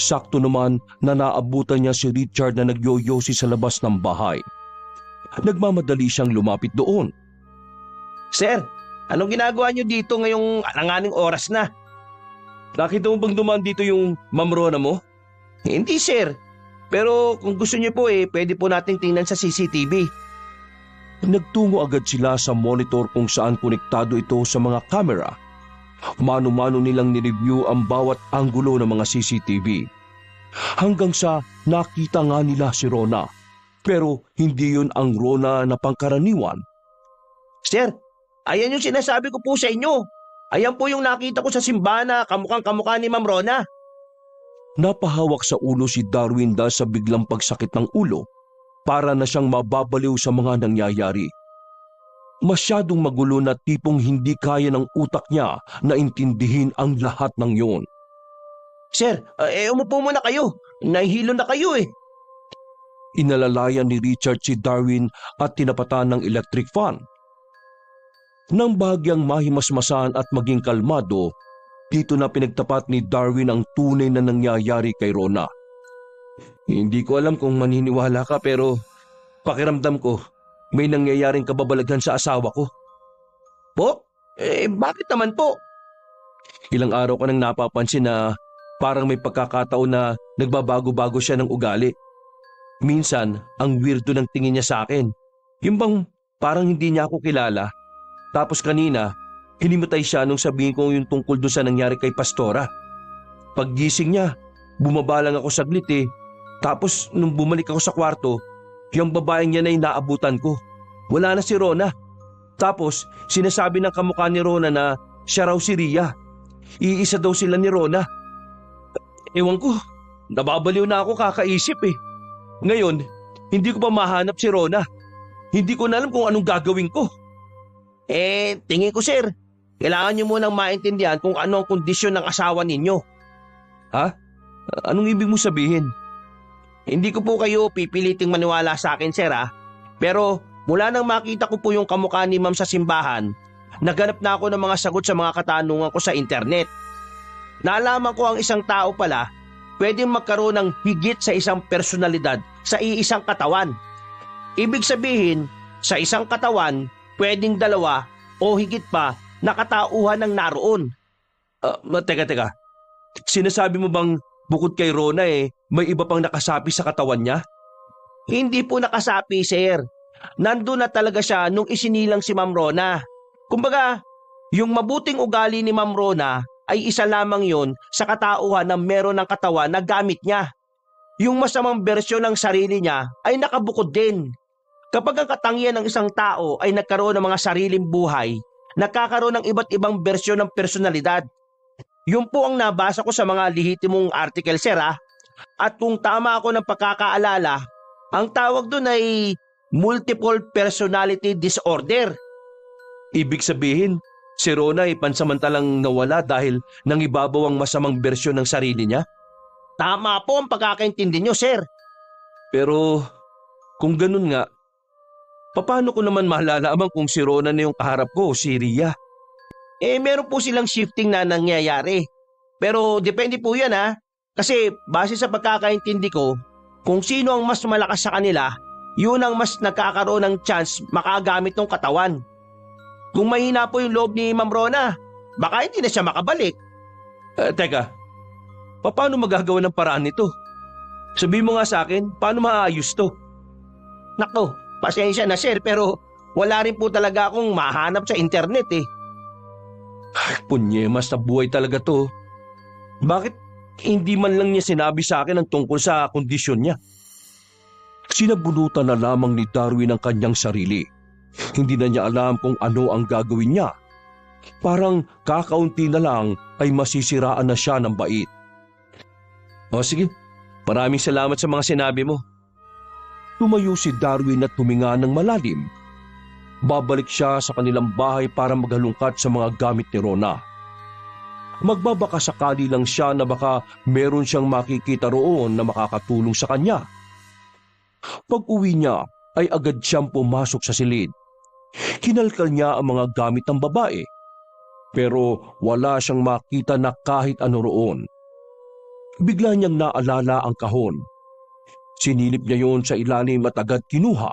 Sakto naman na naabutan niya si Richard na nagyoyosi sa labas ng bahay. Nagmamadali siyang lumapit doon. Sir, anong ginagawa niyo dito ngayong alanganing oras na? Nakita mo bang dumaan dito yung Ma'am Rona mo? Hindi, sir. Pero kung gusto niyo po pwede po nating tingnan sa CCTV. Nagtungo agad sila sa monitor kung saan konektado ito sa mga kamera. Mano-mano nilang nireview ang bawat anggulo ng mga CCTV. Hanggang sa nakita nga nila si Rona. Pero hindi yun ang Rona na pangkaraniwan. Sir, ayan yung sinasabi ko po sa inyo. Ayan po yung nakita ko sa simbahan na kamukhang-kamukha ni Ma'am Rona. Napahawak sa ulo si Darwin dahil sa biglang pagsakit ng ulo. Para na siyang mababaliw sa mga nangyayari. Masyadong magulo na tipong hindi kaya ng utak niya na intindihin ang lahat ng yon. Sir, umupo muna kayo. Nahihilo na kayo Inalalayan ni Richard si Darwin at tinapatan ng electric fan. Nang bahagyang mahimasmasan at maging kalmado, dito na pinagtapat ni Darwin ang tunay na nangyayari kay Rona. Hindi ko alam kung maniniwala ka pero pakiramdam ko may nangyayaring kababalaghan sa asawa ko. Po? Bakit naman po? Ilang araw ko nang napapansin na parang may pagkakataon na nagbabago-bago siya ng ugali. Minsan, ang weirdo ng tingin niya sa akin. Yung bang parang hindi niya ako kilala. Tapos kanina, hinimatay siya nung sabihin ko yung tungkol doon sa nangyari kay Pastora. Paggising niya, bumaba lang ako saglit Tapos nung bumalik ako sa kwarto, yung babaeng yan ay naabutan ko. Wala na si Rona. Tapos sinasabi ng kamukha ni Rona na siya raw si Ria. Iisa daw sila ni Rona. Ewan ko, nababaliw na ako kakaisip Ngayon, hindi ko pa mahanap si Rona. Hindi ko na alam kung anong gagawin ko. Tingin ko sir, kailangan niyo munang maintindihan kung ano ang kondisyon ng asawa ninyo. Ha? Anong ibig mo sabihin? Hindi ko po kayo pipiliting maniwala sa akin, sir, Pero mula nang makita ko po yung kamukha ni ma'am sa simbahan, naghanap na ako ng mga sagot sa mga katanungan ko sa internet. Naalaman ko ang isang tao pala, pwedeng magkaroon ng higit sa isang personalidad sa iisang katawan. Ibig sabihin, sa isang katawan, pwedeng dalawa o higit pa na katauhan ng naroon. Teka. Sinasabi mo bang bukod kay Rona may iba pang nakasapi sa katawan niya? Hindi po nakasapi, sir. nandun na talaga siya nung isinilang si Ma'am Rona. Kumbaga, yung mabuting ugali ni Ma'am Rona ay isa lamang yon sa katauhan na meron ng katawan na gamit niya. Yung masamang bersyon ng sarili niya ay nakabukod din. Kapag ang katangian ng isang tao ay nagkaroon ng mga sariling buhay, nagkakaroon ng iba't ibang bersyon ng personalidad. Yun po ang nabasa ko sa mga lihitimong article, sir, ha? At kung tama ako ng pagkakaalala, ang tawag doon ay multiple personality disorder. Ibig sabihin, si Rona ay pansamantalang nawala dahil nangibabaw ang masamang bersyon ng sarili niya? Tama po ang pagkakaintindi nyo, sir. Pero kung ganun nga, paano ko naman malalaman kung si Rona na yung kaharap ko o si Ria? Meron po silang shifting na nangyayari. Pero depende po yan, ha? Kasi base sa pagkakaintindi ko, kung sino ang mas malakas sa kanila, yun ang mas nagkakaroon ng chance makagamit ng katawan. Kung mahina po yung loob ni Ma'am Rona, baka hindi na siya makabalik. Teka, paano magagawa ng paraan nito? Sabi mo nga sa akin, paano maayos to? Nako, pasensya na, sir, pero wala rin po talaga akong mahanap sa internet, eh. Punyemas na buhay talaga to. Bakit hindi man lang niya sinabi sa akin ang tungkol sa kondisyon niya? Sinabunutan na lamang ni Darwin ang kanyang sarili. Hindi na niya alam kung ano ang gagawin niya. Parang kakaunti na lang ay masisiraan na siya ng bait. O sige, maraming salamat sa mga sinabi mo. Tumayo si Darwin at huminga ng malalim. Babalik siya sa kanilang bahay para maghalungkat sa mga gamit ni Rona. Magbabaka sakali lang siya na baka meron siyang makikita roon na makakatulong sa kanya. Pag-uwi niya ay agad siyang pumasok sa silid. Kinalkal niya ang mga gamit ng babae, pero wala siyang makita na kahit ano roon. Bigla niyang naalala ang kahon. Sinilip niya yon sa ilalim at agad kinuha.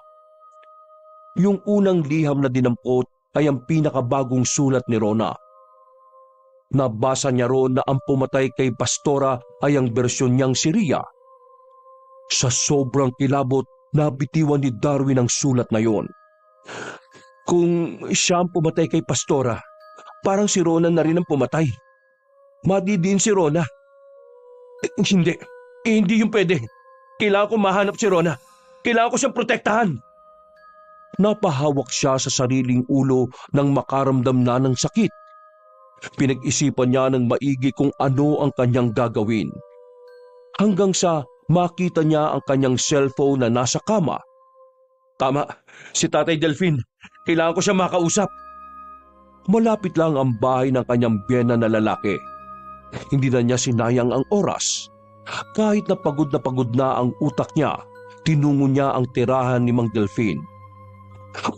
Yung unang liham na dinampot ay ang pinakabagong sulat ni Rona. Nabasa niya roon na ang pumatay kay Pastora ay ang bersyon niyang si Ria. Sa sobrang kilabot, nabitiwan ni Darwin ang sulat na yon. Kung siya ang pumatay kay Pastora, parang si Rona na rin ang pumatay. Madidiin si Rona. Hindi yung pwede. Kailangan ko mahanap si Rona. Kailangan ko siyang protektahan. Napahawak siya sa sariling ulo nang makaramdam na ng sakit. Pinag-isipan niya ng maigi kung ano ang kanyang gagawin. Hanggang sa makita niya ang kanyang cellphone na nasa kama. Tama, si Tatay Delfin. Kailangan ko siya makausap. Malapit lang ang bahay ng kanyang biyena na lalaki. Hindi na niya sinayang ang oras. Kahit na pagod na ang utak niya, tinungo niya ang tirahan ni Mang Delfin.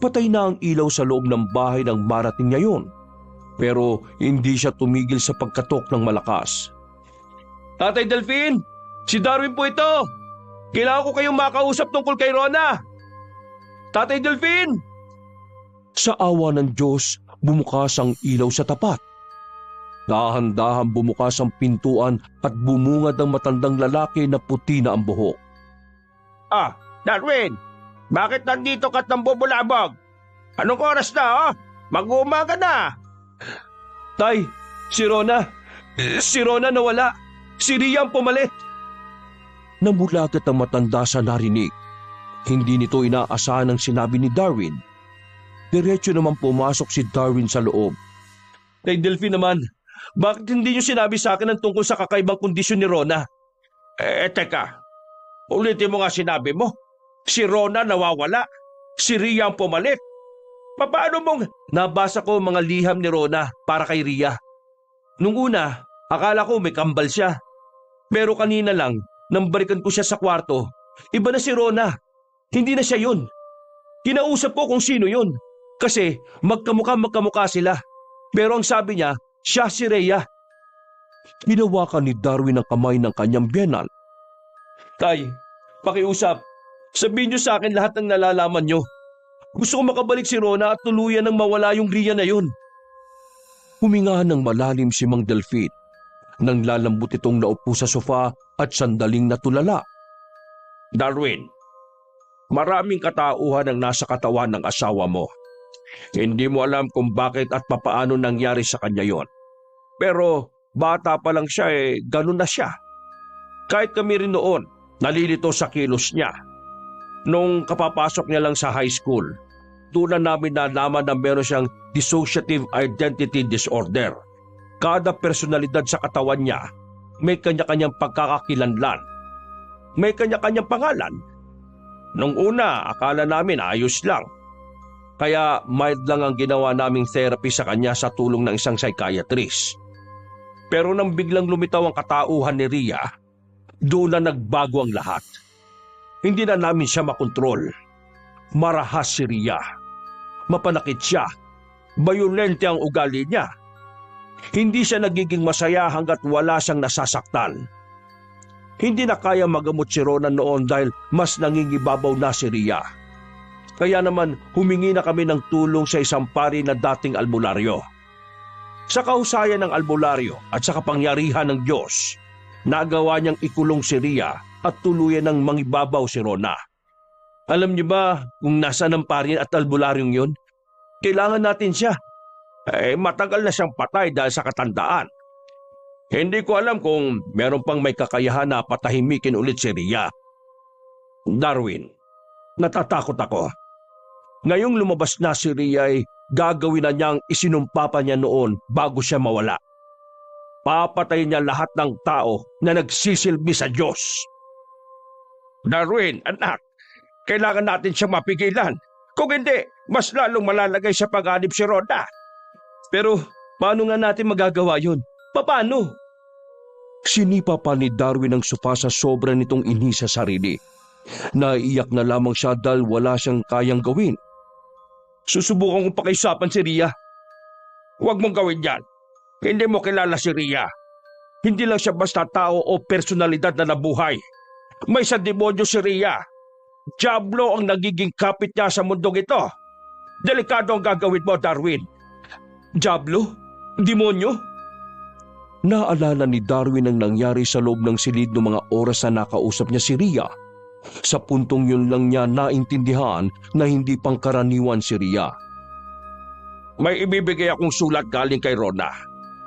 Patay na ang ilaw sa loob ng bahay nang marating niya yun. Pero hindi siya tumigil sa pagkatok ng malakas. Tatay Delfin! Si Darwin po ito! Kailangan ko kayong makausap tungkol kay Rona! Tatay Delfin! Sa awa ng Diyos, bumukas ang ilaw sa tapat. Dahan-dahan bumukas ang pintuan at bumungad ang matandang lalaki na puti na ang buhok. Ah, Darwin! Bakit nandito ka't nambubulabog? Anong oras na, oh? Mag-uumaga na! Tay, si Rona! Si Rona nawala! Si Ria ang pumalit! Namulagat ang matanda sa narinig. Hindi nito inaasahan ang sinabi ni Darwin. Diretso naman pumasok si Darwin sa loob. Tay Delphi naman, bakit hindi niyo sinabi sa akin ang tungkol sa kakaibang kondisyon ni Rona? Teka. Ulitin mo nga sinabi mo. Si Rona nawawala. Si Ria ang pumalit. Paano mong... Nabasa ko mga liham ni Rona para kay Ria. Nung una, akala ko may kambal siya. Pero kanina lang, nang balikan ko siya sa kwarto, iba na si Rona. Hindi na siya yun. Kinausap ko kung sino yun. Kasi magkamukha sila. Pero ang sabi niya, siya si Rhea. Hinawakan ni Darwin ang kamay ng kanyang biyenan. Tay, pakiusap. Sabihin niyo sa akin lahat ng nalalaman niyo. Gusto ko makabalik si Rona at tuluyan ng mawala yung Ria na yun. Huminga ng malalim si Mang Delfin. Nang lalambot itong naupo sa sofa at sandaling natulala. Darwin, Maraming katauhan ang nasa katawan ng asawa mo. Hindi mo alam kung bakit at papaano nangyari sa kanya yon. Pero bata pa lang siya ganun na siya. Kahit kami rin noon, nalilito sa kilos niya. Nung kapapasok niya lang sa high school, doon na namin nalaman na meron siyang dissociative identity disorder. Kada personalidad sa katawan niya, may kanya-kanyang pagkakakilanlan. May kanya-kanyang pangalan. Nung una, akala namin ayos lang. Kaya mild lang ang ginawa naming therapy sa kanya sa tulong ng isang psychiatrist. Pero nang biglang lumitaw ang katauhan ni Ria, doon na nagbago ang lahat. Hindi na namin siya makontrol. Marahas si Ria. Mapanakit siya. Bayolente ang ugali niya. Hindi siya nagiging masaya hanggat wala siyang nasasaktan. Hindi na kaya magamot si Rona noon dahil mas nangingibabaw na si Ria. Kaya naman humingi na kami ng tulong sa isang pari na dating albularyo. Sa kahusayan ng albularyo at sa kapangyarihan ng Diyos, nagawa niyang ikulong si Ria at tuluyan ng mangibabaw si Rona. Alam niyo ba kung nasaan ang pari at albularyong yun? Kailangan natin siya. Matagal na siyang patay dahil sa katandaan. Hindi ko alam kung meron pang may kakayahan na patahimikin ulit si Ria. Darwin, natatakot ako. Ngayong lumabas na si Ria gagawin na niyang isinumpa pa niya noon bago siya mawala. Papatayin niya lahat ng tao na nagsisilbi sa Diyos. Darwin, anak, kailangan natin siyang mapigilan. Kung hindi, mas lalong malalagay sa pag-anib si Rhoda. Pero paano nga natin magagawa yun? Paano? Sinipa pa ni Darwin ang sopa sa sobra nitong ini sa sarili. Naiiyak na lamang siya dahil wala siyang kayang gawin. Susubukan kong pakiusapan si Ria. Huwag mong gawin yan. Hindi mo kilala si Ria. Hindi lang siya basta tao o personalidad na nabuhay. May isang demonyo si Ria. Diablo ang nagiging kapit niya sa mundong ito. Delikado ang gagawin mo, Darwin. Diablo? Demonyo? Naalala ni Darwin ang nangyari sa loob ng silid ng mga oras na nakausap niya si Ria. Sa puntong yun lang niya naintindihan na hindi pangkaraniwan si Ria. May ibibigay akong sulat galing kay Rona.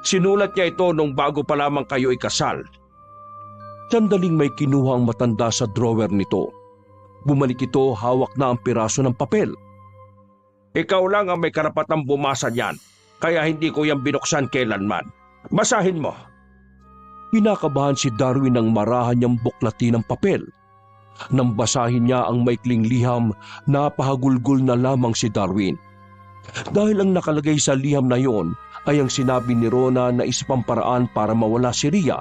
Sinulat niya ito nung bago pa lamang kayo ikasal. Sandaling may kinuha ang matanda sa drawer nito. Bumalik ito hawak na ang piraso ng papel. Ikaw lang ang may karapatang bumasa niyan, kaya hindi ko yan binuksan kailanman. Basahin mo. Pinakabahan si Darwin ng marahan niyang buklatin ng papel. Nang basahin niya ang maikling liham, napahagulgol na lamang si Darwin. Dahil ang nakalagay sa liham na yon ay ang sinabi ni Rona na isang paraan para mawala si Ria.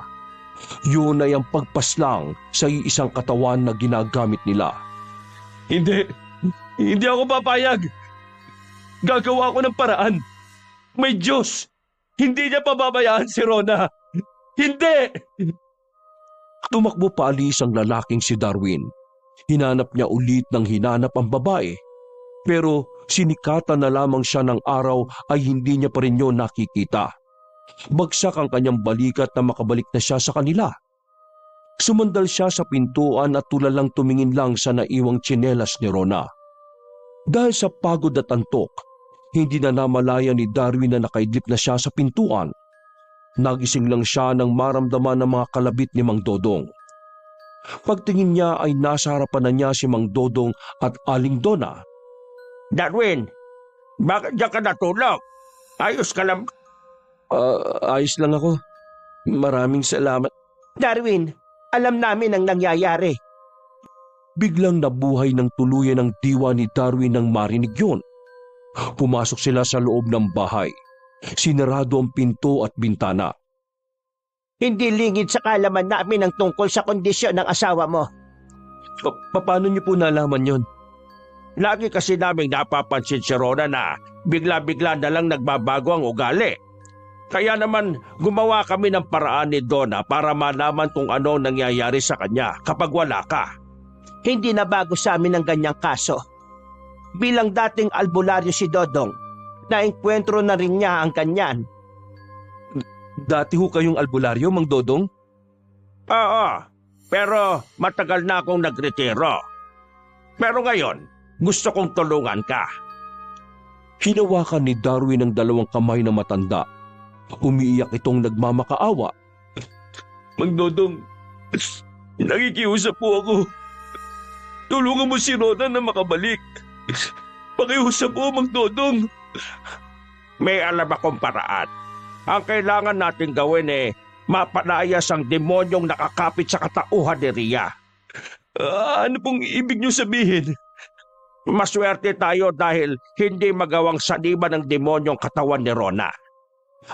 Yun ay ang pagpaslang sa isang katawan na ginagamit nila. Hindi ako papayag. Gagawa ako ng paraan. May Diyos. Hindi niya pababayaan si Rona. Hindi! Tumakbo paalis ang lalaking si Darwin. Hinanap niya ulit ng hinanap ang babae. Pero sinikatan na lamang siya ng araw ay hindi niya pa rin yun nakikita. Bagsak ang kanyang balikat na makabalik na siya sa kanila. Sumandal siya sa pintuan at tulalang tumingin lang sa naiwang tsinelas ni Rona. Dahil sa pagod at antok, hindi na namalaya ni Darwin na nakaidlip na siya sa pintuan. Nagising lang siya nang maramdaman ng mga kalabit ni Mang Dodong. Pagtingin niya ay nasa harapan na niya si Mang Dodong at Aling Donna. Darwin, bakit diyan ka natulog? Ayos ka lang. Ayos lang ako. Maraming salamat. Darwin, alam namin ang nangyayari. Biglang nabuhay ng tuluyan ang diwa ni Darwin nang marinig yun. Pumasok sila sa loob ng bahay. Sinarado ang pinto at bintana. Hindi lingid sa kalaman namin ang tungkol sa kondisyon ng asawa mo. Paano niyo po nalaman yon? Lagi kasi naming napapansin si Rona na bigla-bigla na lang nagbabago ang ugali. Kaya naman gumawa kami ng paraan ni Donna para malaman kung ano nangyayari sa kanya kapag wala ka. Hindi na bago sa amin ang ganyang kaso. Bilang dating albularyo si Dodong, naengkwentro na rin niya ang kanyan. Dati ho kayong albularyo, Mang Dodong? Oo, pero matagal na akong nagretiro. Pero ngayon, gusto kong tulungan ka. Hinawakan ni Darwin ang dalawang kamay ng matanda. Umiiyak itong nagmamakaawa. Mang Dodong, nakikiusap po ako. Tulungan mo si Rona na makabalik. Pakiusap po, Mang Dodong. May alam akong paraan. Ang kailangan natin gawin mapalayas ang demonyong nakakapit sa katauhan ni Ria. Ano pong ibig niyo sabihin? Maswerte tayo dahil hindi magawang saniban ng demonyong katawan ni Rona.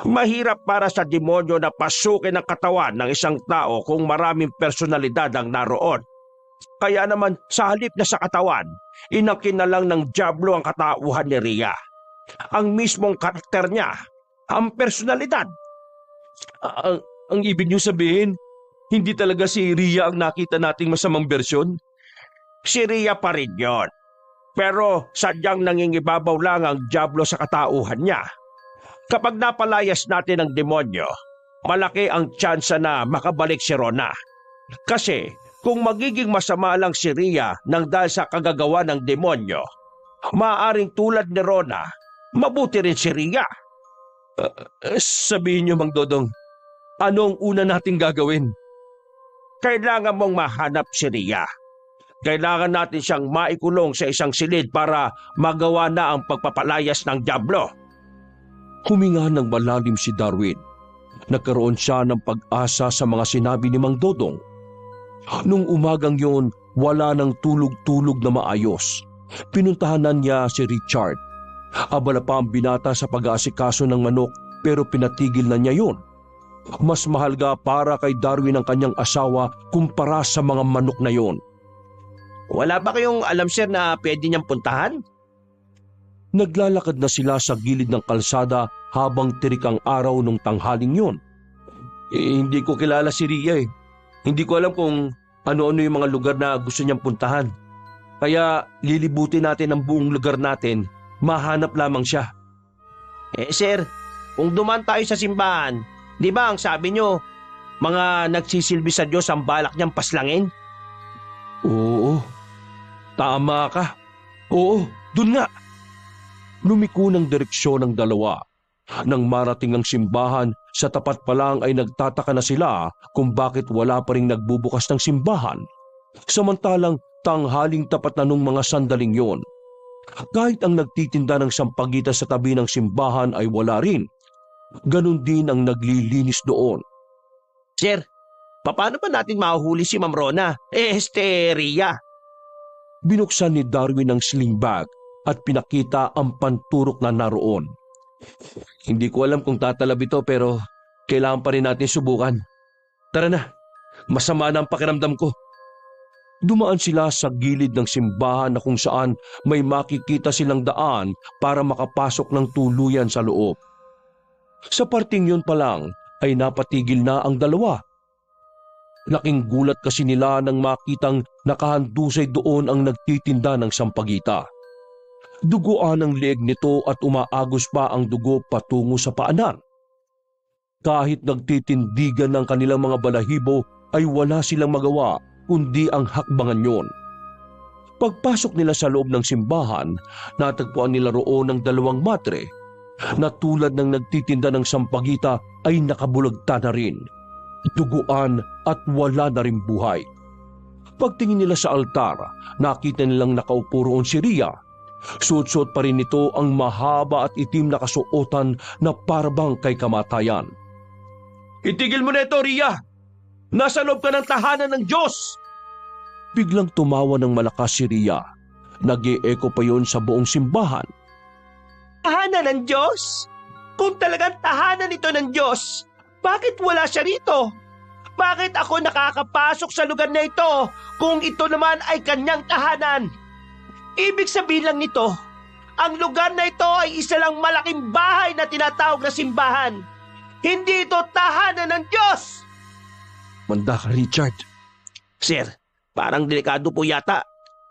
Mahirap para sa demonyo na pasukin ang katawan ng isang tao kung maraming personalidad ang naroon. Kaya naman sa halip na sa katawan, inangkin na lang ng Diablo ang katauhan ni Ria. Ang mismong karakter niya, ang personalidad. Ang ibig niyo sabihin, hindi talaga si Ria ang nakita nating masamang bersyon? Si Ria pa rin yun. Pero sadyang nangingibabaw lang ang Diablo sa katauhan niya. Kapag napalayas natin ang demonyo, malaki ang tsansa na makabalik si Rona. Kasi kung magiging masama lang si Ria nang dahil sa kagagawa ng demonyo, maaaring tulad ni Rona, mabuti rin si Ria. Sabihin niyo, Mang Dodong, ano ang una nating gagawin? Kailangan mong mahanap si Ria. Kailangan natin siyang maikulong sa isang silid para magawa na ang pagpapalayas ng Diablo. Huminga ng malalim si Darwin. Nagkaroon siya ng pag-asa sa mga sinabi ni Mang Dodong. Nung umagang yun, wala nang tulog-tulog na maayos. Pinuntahanan niya si Richard. Abala pa ang binata sa pag-aasikaso ng manok pero pinatigil na niya yun. Mas mahalaga para kay Darwin ang kanyang asawa kumpara sa mga manok na yon. Wala ba kayong alam, sir, na pwede niyang puntahan? Naglalakad na sila sa gilid ng kalsada habang tirik ang araw nung tanghaling yon. Hindi ko kilala si Ria eh. Hindi ko alam kung ano-ano yung mga lugar na gusto niyang puntahan. Kaya lilibutin natin ang buong lugar natin, mahanap lamang siya. Sir, kung duman tayo sa simbahan, di ba ang sabi niyo, mga nagsisilbi sa Diyos ang balak niyang paslangin? Oo, tama ka. Oo, dun nga. Lumiko ng direksyon ng dalawa. Nang marating ang simbahan, sa tapat pa lang ay nagtataka na sila kung bakit wala pa ring nagbubukas ng simbahan. Samantalang tanghaling tapat na nung mga sandaling yon. Kahit ang nagtitinda ng sampagita sa tabi ng simbahan ay wala rin. Ganon din ang naglilinis doon. Sir, paano ba natin mahuhuli si Ma'am Rona? Ria. Binuksan ni Darwin ang sling bag at pinakita ang panturok na naroon. Hindi ko alam kung tatalab ito pero kailangan pa rin natin subukan. Tara na, masama na ang pakiramdam ko. Dumaan sila sa gilid ng simbahan na kung saan may makikita silang daan para makapasok ng tuluyan sa loob. Sa parting yun pa lang ay napatigil na ang dalawa. Laking gulat kasi nila nang makitang nakahandusay doon ang nagtitinda ng sampagita. Duguan ang leeg nito at umaagos pa ang dugo patungo sa paanan. Kahit nagtitindigan ng kanilang mga balahibo ay wala silang magawa kundi ang hakbangan yon. Pagpasok nila sa loob ng simbahan, natagpuan nila roon ang dalawang matre na tulad ng nagtitinda ng sampagita ay nakabulagta na rin, duguan at wala na rin buhay. Pagtingin nila sa altar, nakita nilang nakaupo roon si Ria. Suot-suot pa rin nito ang mahaba at itim na kasuotan na parabang kay kamatayan. Itigil mo na ito, Ria! Nasa loob ka ng tahanan ng Diyos! Biglang tumawa ng malakas si Ria. Nag-e-echo pa yon sa buong simbahan. Tahanan ng Diyos? Kung talagang tahanan ito ng Diyos, bakit wala siya rito? Bakit ako nakakapasok sa lugar na ito kung ito naman ay kanyang tahanan? Ibig sabihin lang nito, ang lugar na ito ay isa lang malaking bahay na tinatawag na simbahan. Hindi ito tahanan ng Diyos! Manda ka, Richard. Sir, parang delikado po yata.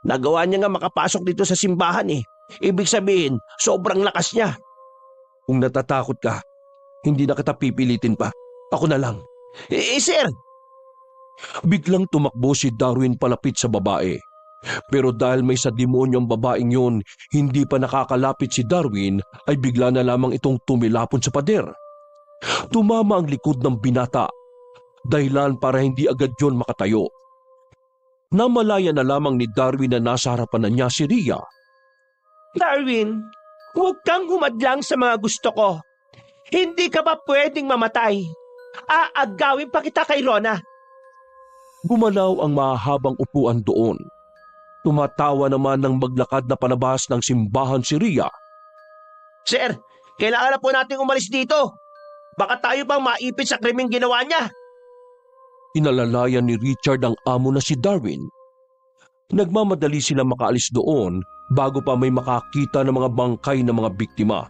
Nagawa niya nga makapasok dito sa simbahan eh. Ibig sabihin, sobrang lakas niya. Kung natatakot ka, hindi na kita pipilitin pa. Ako na lang. Sir! Biglang tumakbo si Darwin palapit sa babae. Pero dahil may sa demonyo ang babaeng yun, hindi pa nakakalapit si Darwin ay bigla na lamang itong tumilapon sa pader. Tumama ang likod ng binata, dahilan para hindi agad yon makatayo. Namalaya na lamang ni Darwin na nasa harapan na niya si Ria. Darwin, huwag kang humadlang sa mga gusto ko. Hindi ka ba pwedeng mamatay? Aagawin pa kita kay Rona. Gumalaw ang mahabang upuan doon. Tumatawa naman ng maglakad na palabas ng simbahan si Ria. Sir, kailangan na po nating umalis dito. Baka tayo pang maipit sa krimeng ginawa niya. Inalalayan ni Richard ang amo na si Darwin. Nagmamadali sila makaalis doon bago pa may makakita ng mga bangkay ng mga biktima.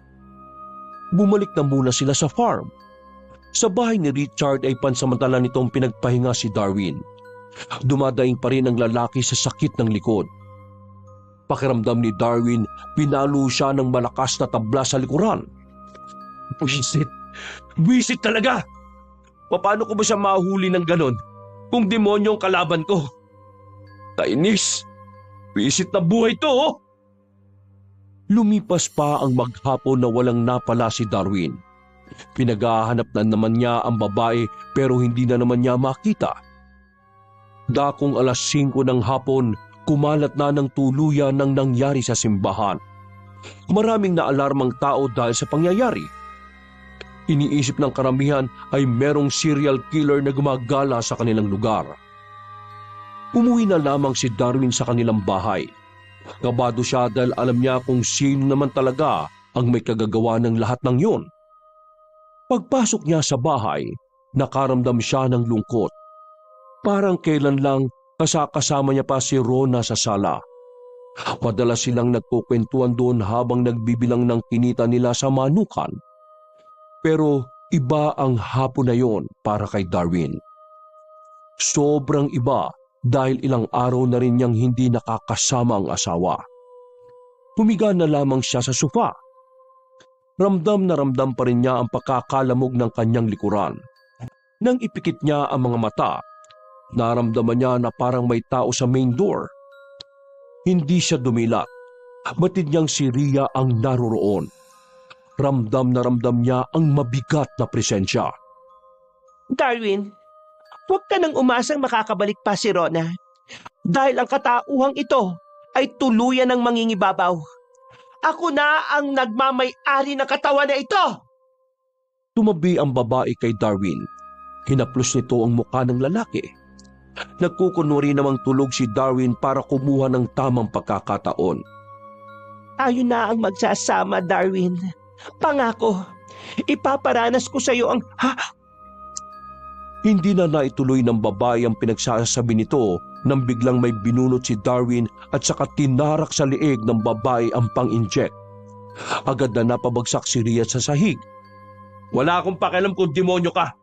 Bumalik na muna sila sa farm. Sa bahay ni Richard ay pansamantala nitong pinagpahinga si Darwin. Dumadaing pa rin ang lalaki sa sakit ng likod. Pakiramdam ni Darwin, pinalo siya ng malakas na tabla sa likuran. Buisit! Buisit talaga! Paano ko ba siya mahuli ng ganon kung demonyo ang kalaban ko? Kainis! Buisit na buhay to, oh! Lumipas pa ang maghapon na walang napala si Darwin. Pinaghahanap na naman niya ang babae pero hindi na naman niya makita. Dakong 5:00 ng hapon, kumalat na ng tuluyan ng nangyari sa simbahan. Maraming naalarmang tao dahil sa pangyayari. Iniisip ng karamihan ay merong serial killer na gumagala sa kanilang lugar. Umuwi na lamang si Darwin sa kanilang bahay. Kabado siya dahil alam niya kung sino naman talaga ang may kagagawa ng lahat ng yun. Pagpasok niya sa bahay, nakaramdam siya ng lungkot. Parang kailan lang kasama niya pa si Rona sa sala. Madalas silang nagkukwentuhan doon habang nagbibilang ng kinita nila sa manukan. Pero iba ang hapon na yon para kay Darwin. Sobrang iba dahil ilang araw na rin niyang hindi nakakasama ang asawa. Humiga na lamang siya sa sofa. Ramdam na ramdam pa rin niya ang pagkakalamog ng kanyang likuran. Nang ipikit niya ang mga mata, naramdaman niya na parang may tao sa main door. Hindi siya dumilat. Batid niyang si Ria ang naroroon. Ramdam na ramdam niya ang mabigat na presensya. Darwin, huwag ka nang umasang makakabalik pa si Rona. Dahil ang katauhang ito ay tuluyan ng mangingibabaw. Ako na ang nagmamay-ari ng katawan na ito! Tumabi ang babae kay Darwin. Hinaplos nito ang mukha ng lalaki. Nagkukunwari namang tulog si Darwin para kumuha ng tamang pagkakataon. Tayo na ang magsasama, Darwin. Pangako, ipaparanas ko sa iyo ang... Hindi na naituloy ng babae ang pinagsasabi nito nang biglang may binunot si Darwin at saka tinarak sa leeg ng babae ang pang-inject. Agad na napabagsak si Ria sa sahig. Wala akong pakialam kung demonyo ka.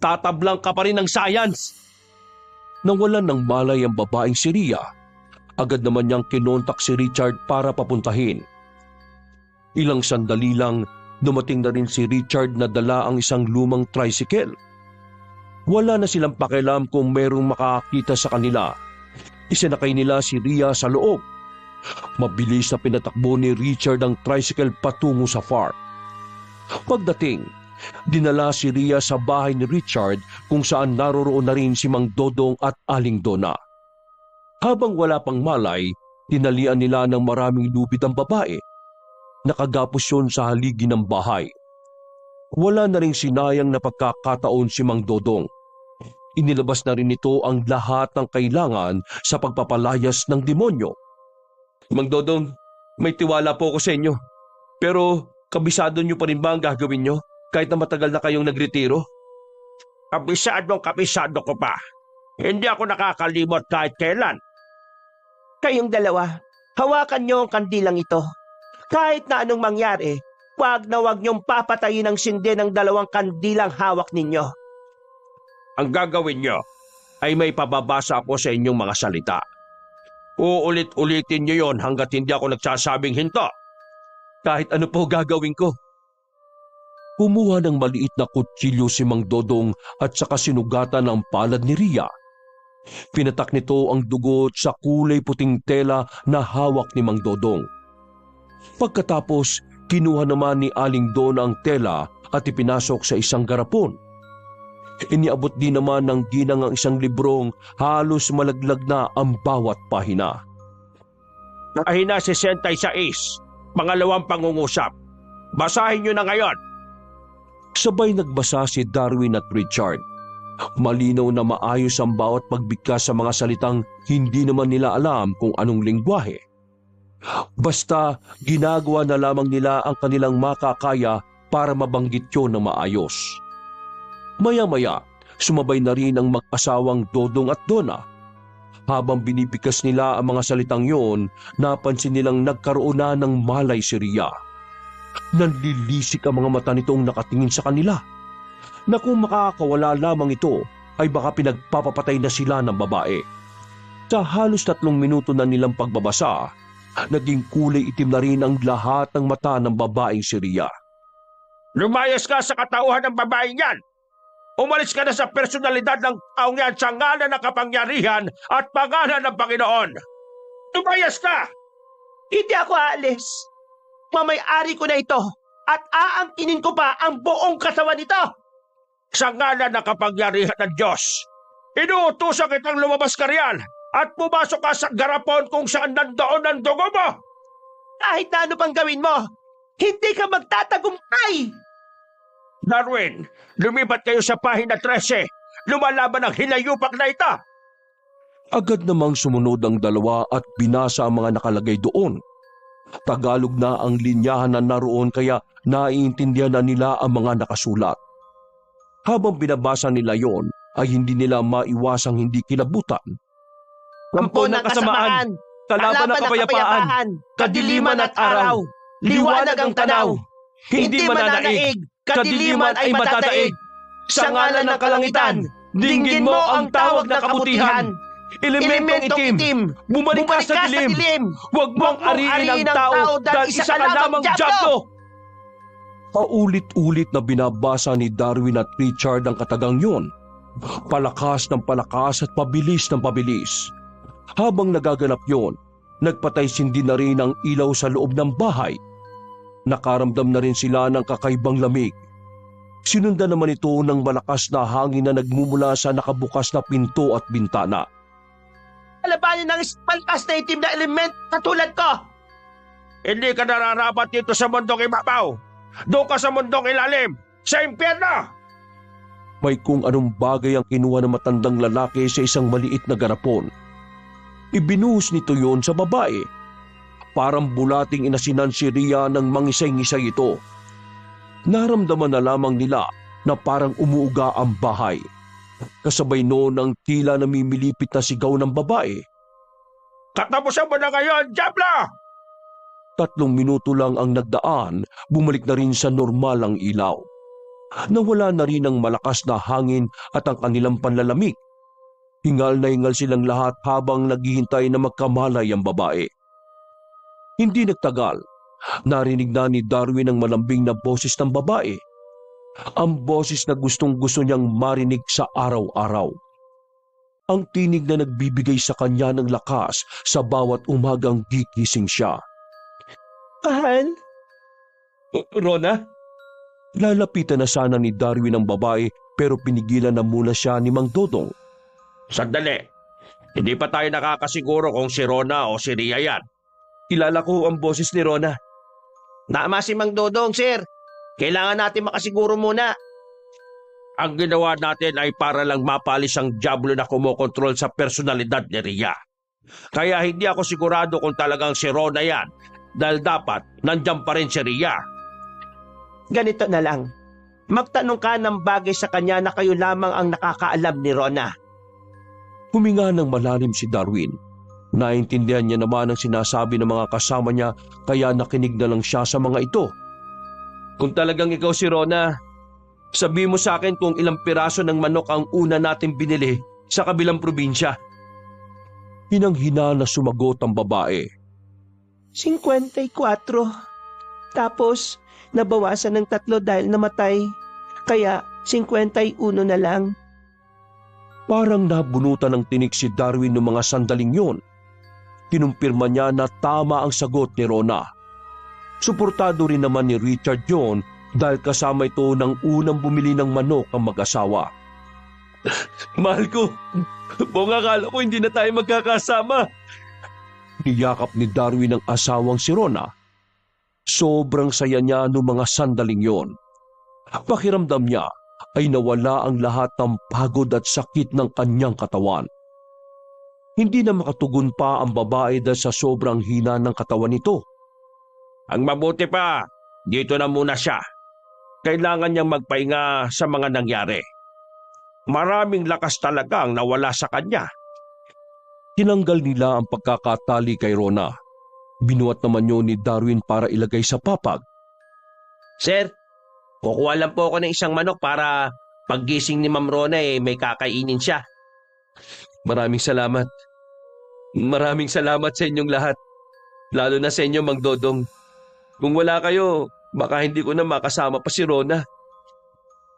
Tatablang ka pa rin ng science. Nawalan ng malay ang babaeng si Ria. Agad naman niyang kinontak si Richard para papuntahin. Ilang sandali lang, dumating na rin si Richard na dala ang isang lumang tricycle. Wala na silang pakialam kung merong makakita sa kanila. Isinakay nila si Ria sa loob. Mabilis na pinatakbo ni Richard ang tricycle patungo sa farm. Pagdating, dinala si Ria sa bahay ni Richard kung saan naroroon na rin si Mang Dodong at Aling Donna. Habang wala pang malay, tinalian nila ng maraming lubid ang babae. Nakagapos yun sa haligi ng bahay. Wala na ring sinayang na pagkakataon si Mang Dodong. Inilabas na rin nito ang lahat ng kailangan sa pagpapalayas ng demonyo. Mang Dodong, may tiwala po ako sa inyo. Pero kabisado niyo pa rin ba ang gagawin niyo kahit na matagal na kayong nagretiro? Kabisado ko pa. Hindi ako nakakalimot kahit kailan. Kayong dalawa, hawakan niyo ang kandilang ito. Kahit na anong mangyari, wag na wag niyong papatayin ang sindi ng 2 kandilang hawak ninyo. Ang gagawin niyo ay may pababasa ako sa inyong mga salita. Uulit-ulitin niyo yon hanggat hindi ako nagsasabing hinto. Kahit ano po gagawin ko. Kumuha ng maliit na kutsilyo si Mang Dodong at saka sinugatan ang palad ni Ria. Pinatak nito ang dugo sa kulay puting tela na hawak ni Mang Dodong. Pagkatapos, kinuha naman ni Aling Dona ang tela at ipinasok sa isang garapon. Iniabot din naman ng ginang ang isang librong halos malaglag na ang bawat pahina. Pahina 66, pangalawang pangungusap. Basahin nyo na ngayon. Sabay nagbasa si Darwin at Richard. Malinaw na maayos ang bawat pagbigkas sa mga salitang hindi naman nila alam kung anong lengguwahe. Basta ginagawa na lamang nila ang kanilang makakaya para mabanggit yun ng maayos. Maya-maya, sumabay na rin ang mag-asawang Dodong at Dona. Habang binibigkas nila ang mga salitang yon, napansin nilang nagkaroon na ng malay si Ria. Nanlilisik ang mga mata nitong nakatingin sa kanila, na kung makakawala lamang ito ay baka pinagpapapatay na sila ng babae. Sa halos 3 minuto na nilang pagbabasa, naging kulay itim na rin ang lahat ng mata ng babaeng si Ria. Lumayas ka sa katauhan ng babaeng yan. Umalis ka na sa personalidad ng taong yan sa ngalan ng kapangyarihan at pangalan ng Panginoon. Lumayas ka! Hindi ako aalis. Mamay-ari ko na ito at aangkinin ko pa ang buong katawan nito. Sa ngalan ng kapangyarihan ng Diyos, inuutusan kitang lumabas ka riyan at pumasok ka sa garapon kung saan nandoon ang dugo mo. Kahit na ano pang gawin mo, hindi ka magtatagumpay. Darwin, lumipat kayo sa pahina 13. Lumalaban ang hinayupak na ito. Agad namang sumunod ang dalawa at binasa ang mga nakalagay doon. Tagalog na ang linyahan na naroon kaya naiintindihan na nila ang mga nakasulat. Habang binabasa nila yon, ay hindi nila maiwasang hindi kilabutan. Kampo ng kasamaan, kalaban ng kapayapaan, kadiliman at araw, liwanag ang tanaw. Hindi mananaig, kadiliman ay matataig. Sa ngalan ng kalangitan, dinggin mo ang tawag ng kabutihan. Elementong itim, bumalik ka sa dilim. Huwag mong ariin ang tao dahil isa ka lamang dyablo. Paulit-ulit na binabasa ni Darwin at Richard ang katagang yon. Palakas ng palakas at pabilis ng pabilis. Habang nagaganap yon, nagpatay-sindi na rin ang ilaw sa loob ng bahay. Nakaramdam na rin sila ng kakaibang lamig. Sinundan naman ito ng malakas na hangin na nagmumula sa nakabukas na pinto at bintana. Alabanin ng palpas na itim na element katulad ko. Hindi ka nararapat dito sa mundong ibabaw. Doon ka sa mundong ilalim, sa impyerno. May kung anong bagay ang kinuha ng matandang lalaki sa isang maliit na garapon. Ibinuhos nito yon sa babae. Parang bulating inasinan si Ria ng mangisay-ngisay ito. Naramdaman na lamang nila na parang umuuga ang bahay. Kasabay noon ang tila namimilipit na sigaw ng babae. Katapusan mo na ngayon, Diablo! 3 minuto lang ang nagdaan, bumalik na rin sa normal ang ilaw. Nawala na rin ang malakas na hangin at ang kanilang panlalamig. Hingal na hingal silang lahat habang naghihintay na magkamalay ang babae. Hindi nagtagal, narinig na ni Darwin ang malambing na boses ng babae. Ang boses na gustong-gusto niyang marinig sa araw-araw. Ang tinig na nagbibigay sa kanya ng lakas sa bawat umagang gigising siya. Mahal? Rona? Lalapitan na sana ni Darwin ang babae pero pinigilan na muna siya ni Mang Dodong. Sandali. Hindi pa tayo nakakasiguro kung si Rona o si Ria yan. Kilala ko ang boses ni Rona. Naama si Mang Dodong, sir. Kailangan natin makasiguro muna. Ang ginawa natin ay para lang mapalis ang Diablo na kumokontrol sa personalidad ni Ria. Kaya hindi ako sigurado kung talagang si Rona yan dahil dapat nandiyan pa rin si Ria. Ganito na lang. Magtanong ka ng bagay sa kanya na kayo lamang ang nakakaalam ni Rona. Huminga ng malalim si Darwin. Naintindihan niya naman ang sinasabi ng mga kasama niya kaya nakinig na lang siya sa mga ito. Kung talagang ikaw si Rona, sabi mo sa akin kung ilang piraso ng manok ang una natin binili sa kabilang probinsya. Hinang-hina na sumagot ang babae. 54. Tapos, nabawasan ng 3 dahil namatay. Kaya, 51 na lang. Parang nabunutan ng tinik si Darwin noong mga sandaling yon. Kinumpirma niya na tama ang sagot ni Rona. Suportado rin naman ni Richard yon dahil kasama ito ng unang bumili ng manok ang mag-asawa. Mahal ko, buong akala ko hindi na tayo magkakasama. Niyakap ni Darwin ang asawang si Rona. Sobrang saya niya noong mga sandaling yon. Pakiramdam niya ay nawala ang lahat ng pagod at sakit ng kanyang katawan. Hindi na makatugon pa ang babae dahil sa sobrang hina ng katawan nito. Ang mabuti pa, dito na muna siya. Kailangan niyang magpahinga sa mga nangyari. Maraming lakas talaga ang nawala sa kanya. Tinanggal nila ang pagkakatali kay Rona. Binuhat naman yun ni Darwin para ilagay sa papag. Sir, kukuha lang po ako ng isang manok para paggising ni Ma'am Rona may kakainin siya. Maraming salamat. Maraming salamat sa inyong lahat. Lalo na sa inyo, Mang Dodong. Kung wala kayo, baka hindi ko na makasama pa si Rona.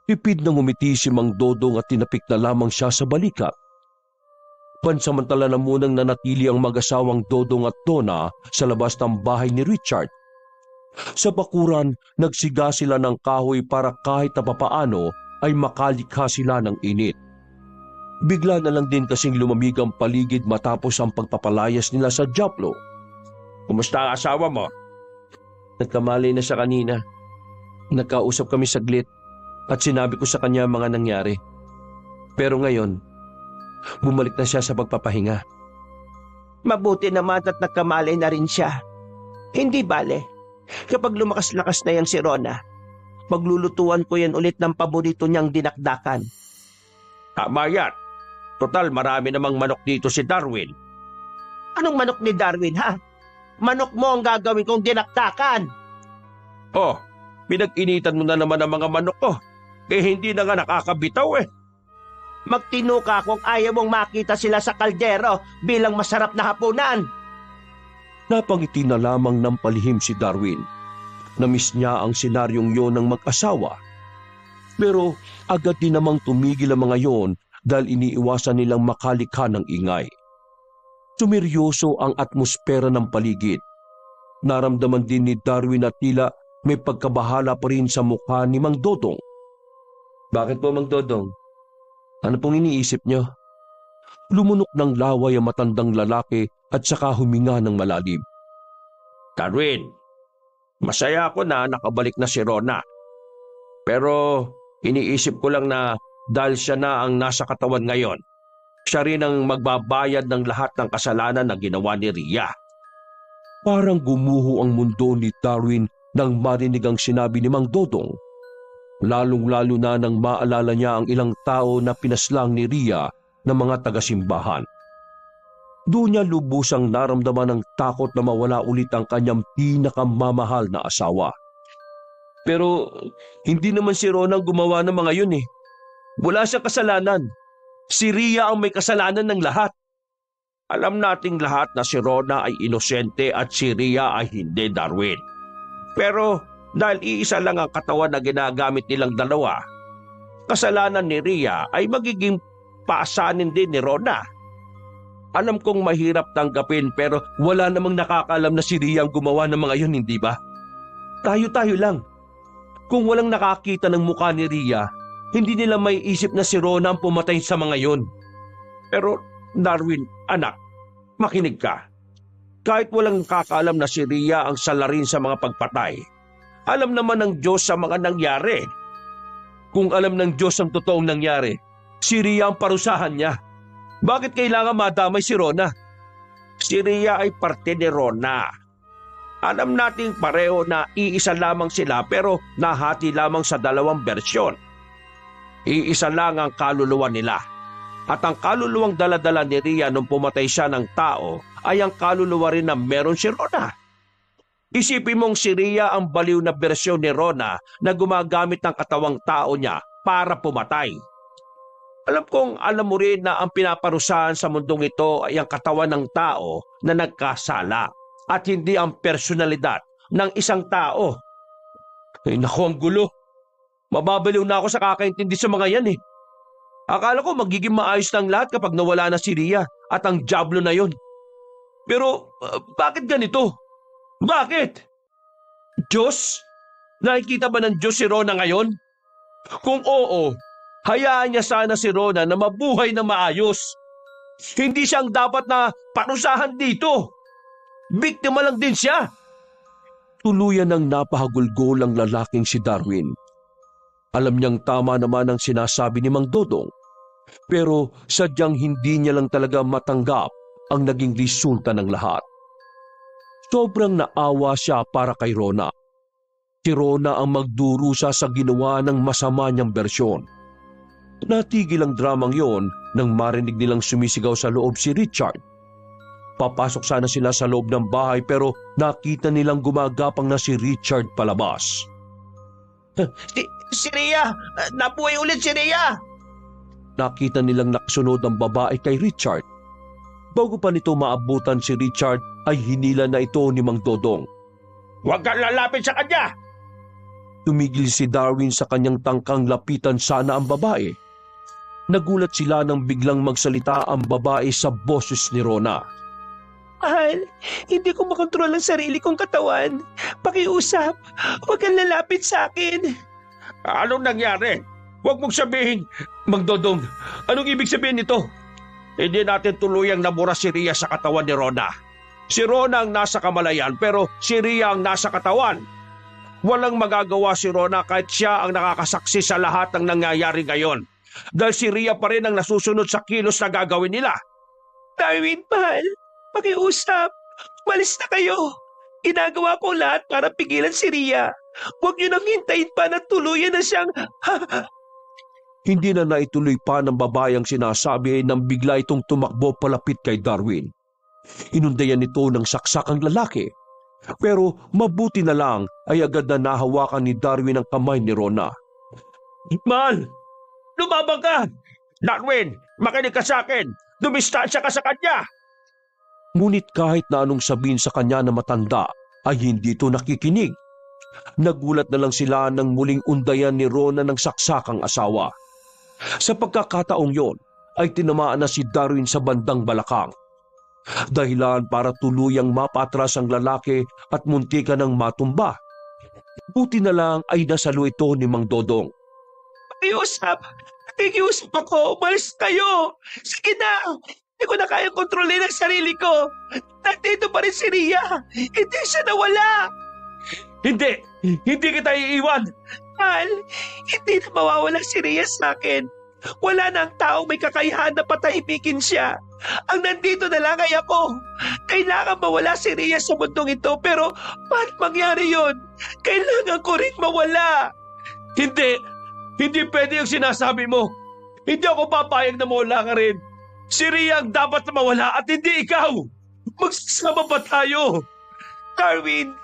Pipid na ngumiti si Mang Dodong at tinapik na lamang siya sa balikat. Pansamantala na munang nanatili ang mag-asawang Dodong at Donna sa labas ng bahay ni Richard. Sa bakuran, nagsiga sila ng kahoy para kahit na papaano ay makalikha sila ng init. Bigla na lang din kasing lumamig ang paligid matapos ang pagpapalayas nila sa Diablo. Kumusta ang asawa mo? Nagkamali na siya kanina. Nagkausap kami saglit at sinabi ko sa kanya mga nangyari. Pero ngayon, bumalik na siya sa pagpapahinga. Mabuti naman at nagkamali na rin siya. Hindi bale. Kapag lumakas-lakas na yang si Rona, paglulutuan ko yan ulit ng paborito niyang dinakdakan. Tama yan. Total, marami namang manok dito si Darwin. Anong manok ni Darwin, ha? Manok mo ang gagawin kong dinakdakan. Oh, pinag-initan mo na naman ang mga manok ko. Kaya hindi na nga nakakabitaw Magtino ka kung ayaw mong makita sila sa kaldero bilang masarap na hapunan. Napangiti na lamang ng palihim si Darwin. Namiss niya ang senaryong yon ng mag-asawa. Pero agad din namang tumigil ang mga yon dahil iniiwasan nilang makalikha ng ingay. Sumeryoso ang atmosfera ng paligid. Naramdaman din ni Darwin na tila may pagkabahala pa rin sa mukha ni Mang Dodong. Bakit po, Mang Dodong? Ano pong iniisip niyo? Lumunok ng laway ang matandang lalaki at saka huminga ng malalim. Darwin, masaya ako na nakabalik na si Rona. Pero iniisip ko lang na dahil siya na ang nasa katawan ngayon, siya rin ang magbabayad ng lahat ng kasalanan na ginawa ni Ria. Parang gumuho ang mundo ni Darwin nang marinig ang sinabi ni Mang Dodong. Lalong-lalo na nang maalala niya ang ilang tao na pinaslang ni Ria ng mga taga-simbahan. Doon niya lubusang naramdaman ng takot na mawala ulit ang kanyang pinakamamahal na asawa. Pero hindi naman si Rona ang gumawa ng mga yun . Wala siyang kasalanan. Si Ria ang may kasalanan ng lahat. Alam nating lahat na si Rona ay inosente at si Ria ay hindi, Darwin. Pero dahil iisa lang ang katawan na ginagamit nilang dalawa, kasalanan ni Ria ay magiging paasanin din ni Rona. Alam kong mahirap tanggapin pero wala namang nakakaalam na si Ria ang gumawa ng mga yun, hindi ba? Tayo-tayo lang. Kung walang nakakita ng mukha ni Ria, hindi nila may isip na si Rona ang pumatay sa mga yun. Pero Darwin, anak, makinig ka. Kahit walang nakakaalam na si Ria ang salarin sa mga pagpatay, alam naman ng Diyos sa mga nangyari. Kung alam ng Diyos ang totoong nangyari, si Ria ang parusahan niya. Bakit kailangan madamay si Rona? Si Ria ay parte ni Rona. Alam nating pareho na iisa lamang sila pero nahati lamang sa dalawang bersyon. Iisa lang ang kaluluwa nila. At ang kaluluwang daladala ni Ria nung pumatay siya ng tao ay ang kaluluwa rin na meron si Rona. Isipin mong si Ria ang baliw na bersyon ni Rona na gumagamit ng katawang tao niya para pumatay. Alam kong alam mo rin na ang pinaparusahan sa mundong ito ay ang katawan ng tao na nagkasala at hindi ang personalidad ng isang tao. Ay naku, ang gulo. Mababaliw na ako sa kakaintindi sa mga yan . Akala ko magiging maayos ng lahat kapag nawala na si Ria at ang Diablo na yon. Pero bakit ganito? Bakit? Diyos? Nakikita ba ng Diyos si Rona ngayon? Kung oo, hayaan niya sana si Rona na mabuhay na maayos. Hindi siyang dapat na parusahan dito. Biktima lang din siya. Tuluyan ng napahagulgol ang lalaking si Darwin. Alam niyang tama naman ang sinasabi ni Mang Dodong, pero sadyang hindi niya lang talaga matanggap ang naging resulta ng lahat. Sobrang naawa siya para kay Rona. Si Rona ang magdurusa sa ginawa ng masama niyang bersyon. Natigil ang dramang yon nang marinig nilang sumisigaw sa loob si Richard. Papasok sana sila sa loob ng bahay pero nakita nilang gumagapang na si Richard palabas. Si Ria! Nabuhay ulit si Ria! Nakita nilang nakasunod ang babae kay Richard. Bago pa nito maabutan si Richard ay hinila na ito ni Mang Dodong. Huwag kang lalapit sa kanya! Tumigil si Darwin sa kanyang tangkang lapitan sana ang babae. Nagulat sila nang biglang magsalita ang babae sa boses ni Rona. Mahal, hindi ko makontrol ang sarili kong katawan. Pakiusap, huwag kang lalapit sa akin. Anong nangyari? Huwag mong sabihin, Mang Dodong, anong ibig sabihin nito? Hindi natin tuluyang nabura si Ria sa katawan ni Rona. Si Rona ang nasa kamalayan pero si Ria ang nasa katawan. Walang magagawa si Rona kahit siya ang nakakasaksi sa lahat ng nangyayari ngayon. Dahil si Ria pa rin ang nasusunod sa kilos na gagawin nila. Darwin, mahal, pakiusap. Malis na kayo. Ginagawa ko lahat para pigilan si Ria. Huwag niyo nang hintayin pa na tuluyan na siyang... Hindi na naituloy pa ng babae ang sinasabi nang bigla itong tumakbo palapit kay Darwin. Inundayan nito ng saksak ang lalaki. Pero mabuti na lang ay agad na nahawakan ni Darwin ang kamay ni Rona. Mahal, lumabang ka! Darwin, makinig ka sa akin. Dumistansya ka sa kanya. Ngunit kahit na anong sabihin sa kanya na matanda, ay hindi ito nakikinig. Nagulat na lang sila nang muling undayan ni Rona ng saksakang asawa. Sa pagkakataong yon, ay tinamaan na si Darwin sa bandang balakang. Dahilan para tuluyang mapatras ang lalaki at muntika ng matumba. Buti na lang ay nasalo ito ni Mang Dodong. Pakiusap! Nakikiusap ako! Umalis kayo! Sige na! Hindi ko na kayang kontrolin ang sarili ko! Nandito pa rin si Ria! Hindi siya nawala! Hindi! Hindi kita iiwan! Mahal, hindi na mawawala si Ria sa akin. Wala na ang taong may kakayahan na patahimikin siya. Ang nandito na lang ay ako. Kailangan mawala si Ria sa mundong ito pero paano mangyari yon? Kailangan ko rin mawala. Hindi! Hindi pwede yung sinasabi mo! Hindi ako papayag na mawala ka rin! Si Ria ang dapat na mawala at hindi ikaw! Magsasama pa tayo! Darwin,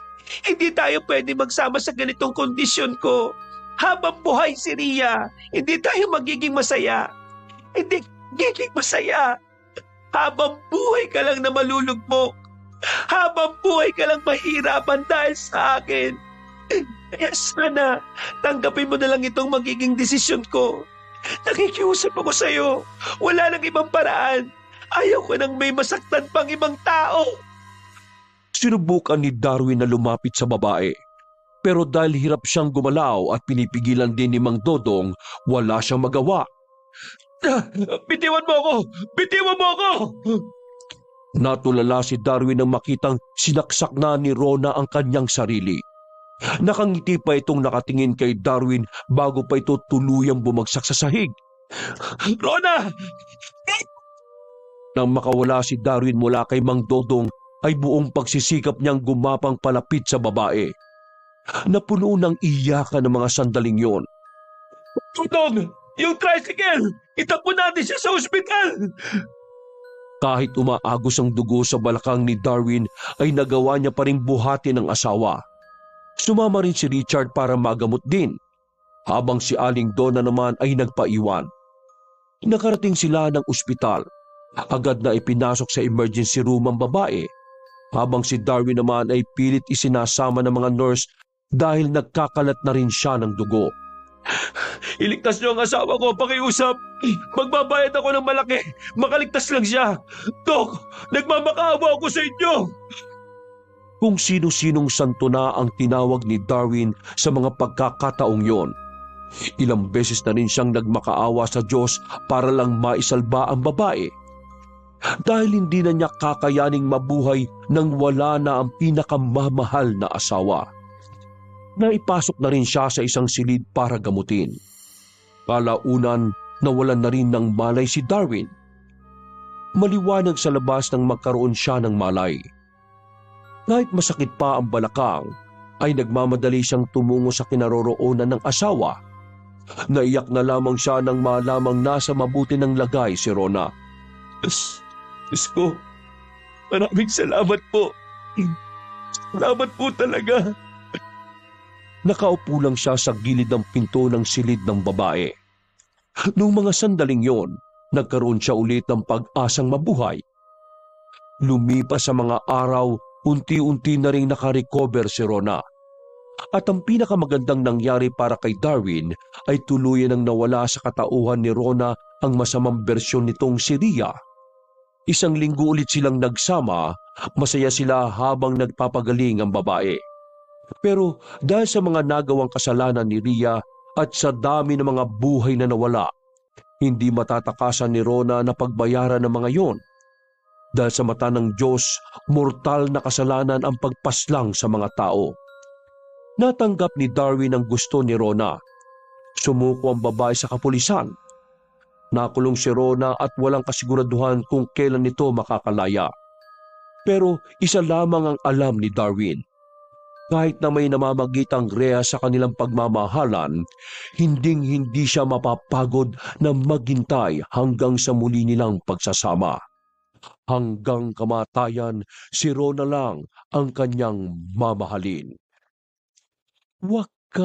hindi tayo pwede magsama sa ganitong kondisyon ko. Habang buhay si Ria, hindi tayo magiging masaya. Hindi magiging masaya. Habang buhay ka lang na malulugmok. Habang buhay ka lang mahirapan dahil sa akin. Kaya sana, tanggapin mo na lang itong magiging desisyon ko. Nakikiusap ako sa'yo. Wala nang ibang paraan. Ayaw ko nang may masaktan pang ibang tao. Sinubukan ni Darwin na lumapit sa babae. Pero dahil hirap siyang gumalaw at pinipigilan din ni Mang Dodong, wala siyang magawa. Bitiwan mo ako! Bitiwan mo ako! Natulala si Darwin nang makitang sinaksak na ni Rona ang kanyang sarili. Nakangiti pa itong nakatingin kay Darwin bago pa ito tuluyang bumagsak sa sahig. Rona! Nang makawala si Darwin mula kay Mang Dodong, ay buong pagsisikap niyang gumapang palapit sa babae. Napuno ng iyakan ng mga sandaling yon. Dodong! Yung tricycle! Itakbo natin siya sa ospital! Kahit umaagos ang dugo sa balakang ni Darwin, ay nagawa niya pa ring buhatin ang asawa. Sumama rin si Richard para magamot din, habang si Aling Donna naman ay nagpaiwan. Nakarating sila ng ospital. Agad na ipinasok sa emergency room ang babae, habang si Darwin naman ay pilit isinasama ng mga nurse dahil nagkakalat na rin siya ng dugo. Iligtas niyo ang asawa ko, pakiusap. Magbabayad ako ng malaki. Makaligtas lang siya. Dok, nagmamakaawa ako sa inyo. Kung sino-sinong santo na ang tinawag ni Darwin sa mga pagkakataong yon. Ilang beses na rin siyang nagmakaawa sa Diyos para lang maisalba ang babae. Dahil hindi na niya kakayaning mabuhay nang wala na ang pinakamamahal na asawa. Naipasok na rin siya sa isang silid para gamutin. Kalaunan, nawalan na rin ng malay si Darwin. Maliwanag sa labas nang magkaroon siya ng malay. Kahit masakit pa ang balakang, ay nagmamadali siyang tumungo sa kinaroroonan ng asawa. Naiyak na lamang siya nang malamang nasa mabuti ng lagay si Rona. Diyos ko, maraming salamat po. Salamat po talaga. Nakaupo lang siya sa gilid ng pinto ng silid ng babae. Noong mga sandaling yon, nagkaroon siya ulit ng pag-asang mabuhay. Lumipas sa mga araw, unti-unti na rin nakarecover si Rona. At ang pinakamagandang nangyari para kay Darwin ay tuluyan ang nawala sa katauhan ni Rona ang masamang bersyon nitong si Ria. Isang linggo ulit silang nagsama, masaya sila habang nagpapagaling ang babae. Pero dahil sa mga nagawang kasalanan ni Ria at sa dami ng mga buhay na nawala, hindi matatakasan ni Rona na pagbayaran ng mga yon. Dahil sa mata ng Diyos, mortal na kasalanan ang pagpaslang sa mga tao. Natanggap ni Darwin ang gusto ni Rona. Sumuko ang babae sa kapulisan. Nakulong si Rona at walang kasiguraduhan kung kailan nito makakalaya. Pero isa lamang ang alam ni Darwin. Kahit na may namamagitang reha sa kanilang pagmamahalan, hinding-hindi siya mapapagod na maghintay hanggang sa muli nilang pagsasama. Hanggang kamatayan, si Rona lang ang kanyang mamahalin. Wakas!